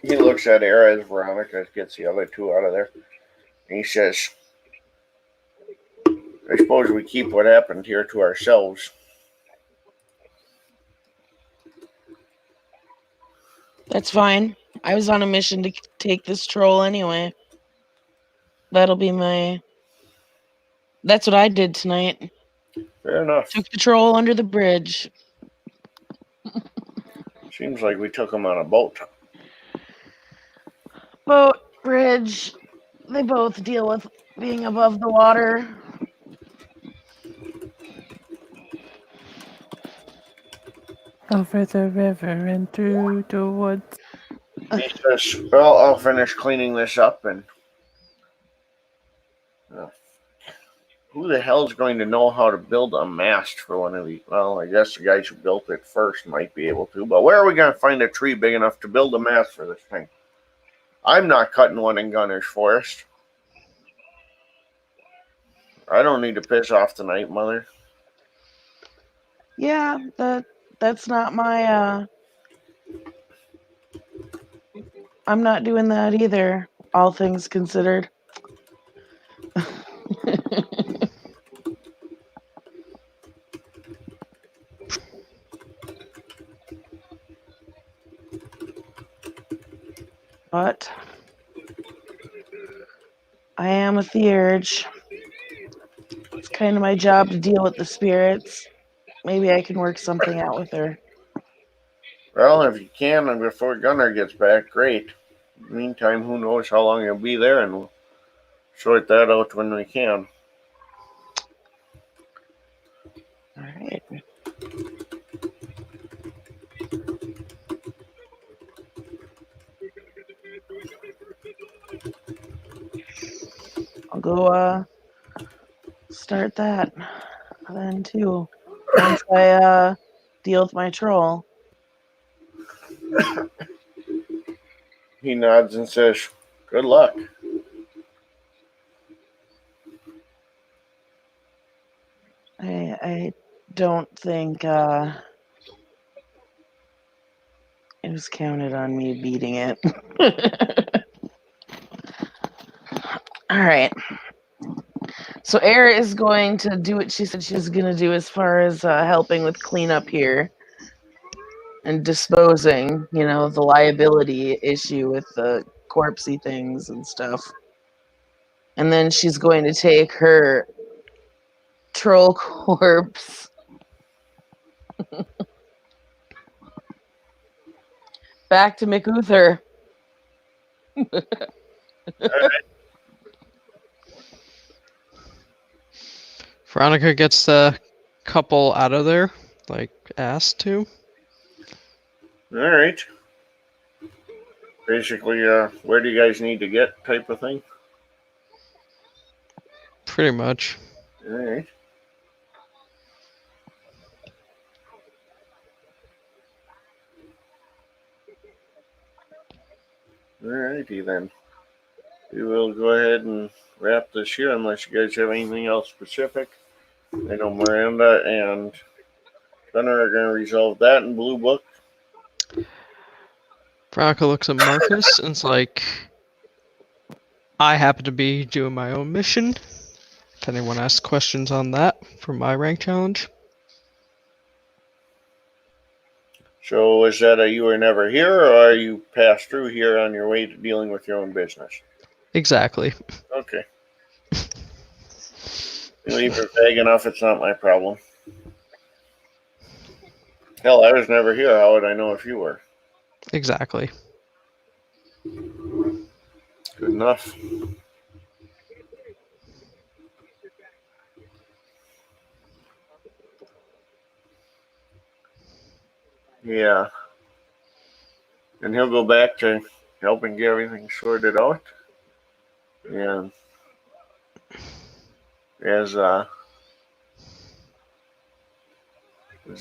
he looks at Era as Veronica gets the other 2 out of there. He says, I suppose we keep what happened here to ourselves. That's fine. I was on a mission to take this troll anyway. That'll be my... That's what I did tonight. Fair enough. Took the troll under the bridge. Seems like we took him on a boat. Boat, bridge, they both deal with being above the water. Over the river and through the woods. He says, well, I'll finish cleaning this up and... who the hell's going to know how to build a mast for one of these? Well, I guess the guys who built it first might be able to, but where are we going to find a tree big enough to build a mast for this thing? I'm not cutting one in Gunner's Forest. I don't need to piss off tonight, Mother. Yeah, that's not my, I'm not doing that either, all things considered. But I am a theurge. It's kind of my job to deal with the spirits. Maybe I can work something out with her. Well, if you can, and before Gunner gets back, great. In the meantime, who knows how long he'll be there, and we'll sort that out when we can. All right. I'll go start that then too. Once I deal with my troll. He nods and says, good luck. I don't think it was counted on me beating it. All right. So Air is going to do what she said she was going to do as far as helping with cleanup here and disposing, the liability issue with the corpsey things and stuff. And then she's going to take her troll corpse back to McUther. Veronica gets the couple out of there, like asked to. All right. Basically, where do you guys need to get type of thing? Pretty much. All right. All righty then. We will go ahead and wrap this here unless you guys have anything else specific. I know Miranda and Gunnar are going to resolve that in Blue Book. Veronica looks at Marcus and is like, I happen to be doing my own mission. If anyone asks questions on that for my rank challenge. So is that a you were never here, or are you passed through here on your way to dealing with your own business? Exactly. Okay. You leave it vague enough, it's not my problem. Hell, I was never here. How would I know if you were? Exactly. Good enough. Yeah. And he'll go back to helping get everything sorted out. And as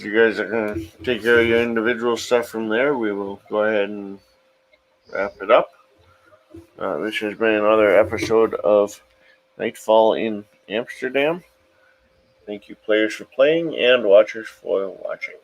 you guys are going to take care of your individual stuff from there, we will go ahead and wrap it up. This has been another episode of Nightfall in Amsterdam. Thank you, players, for playing, and watchers for watching.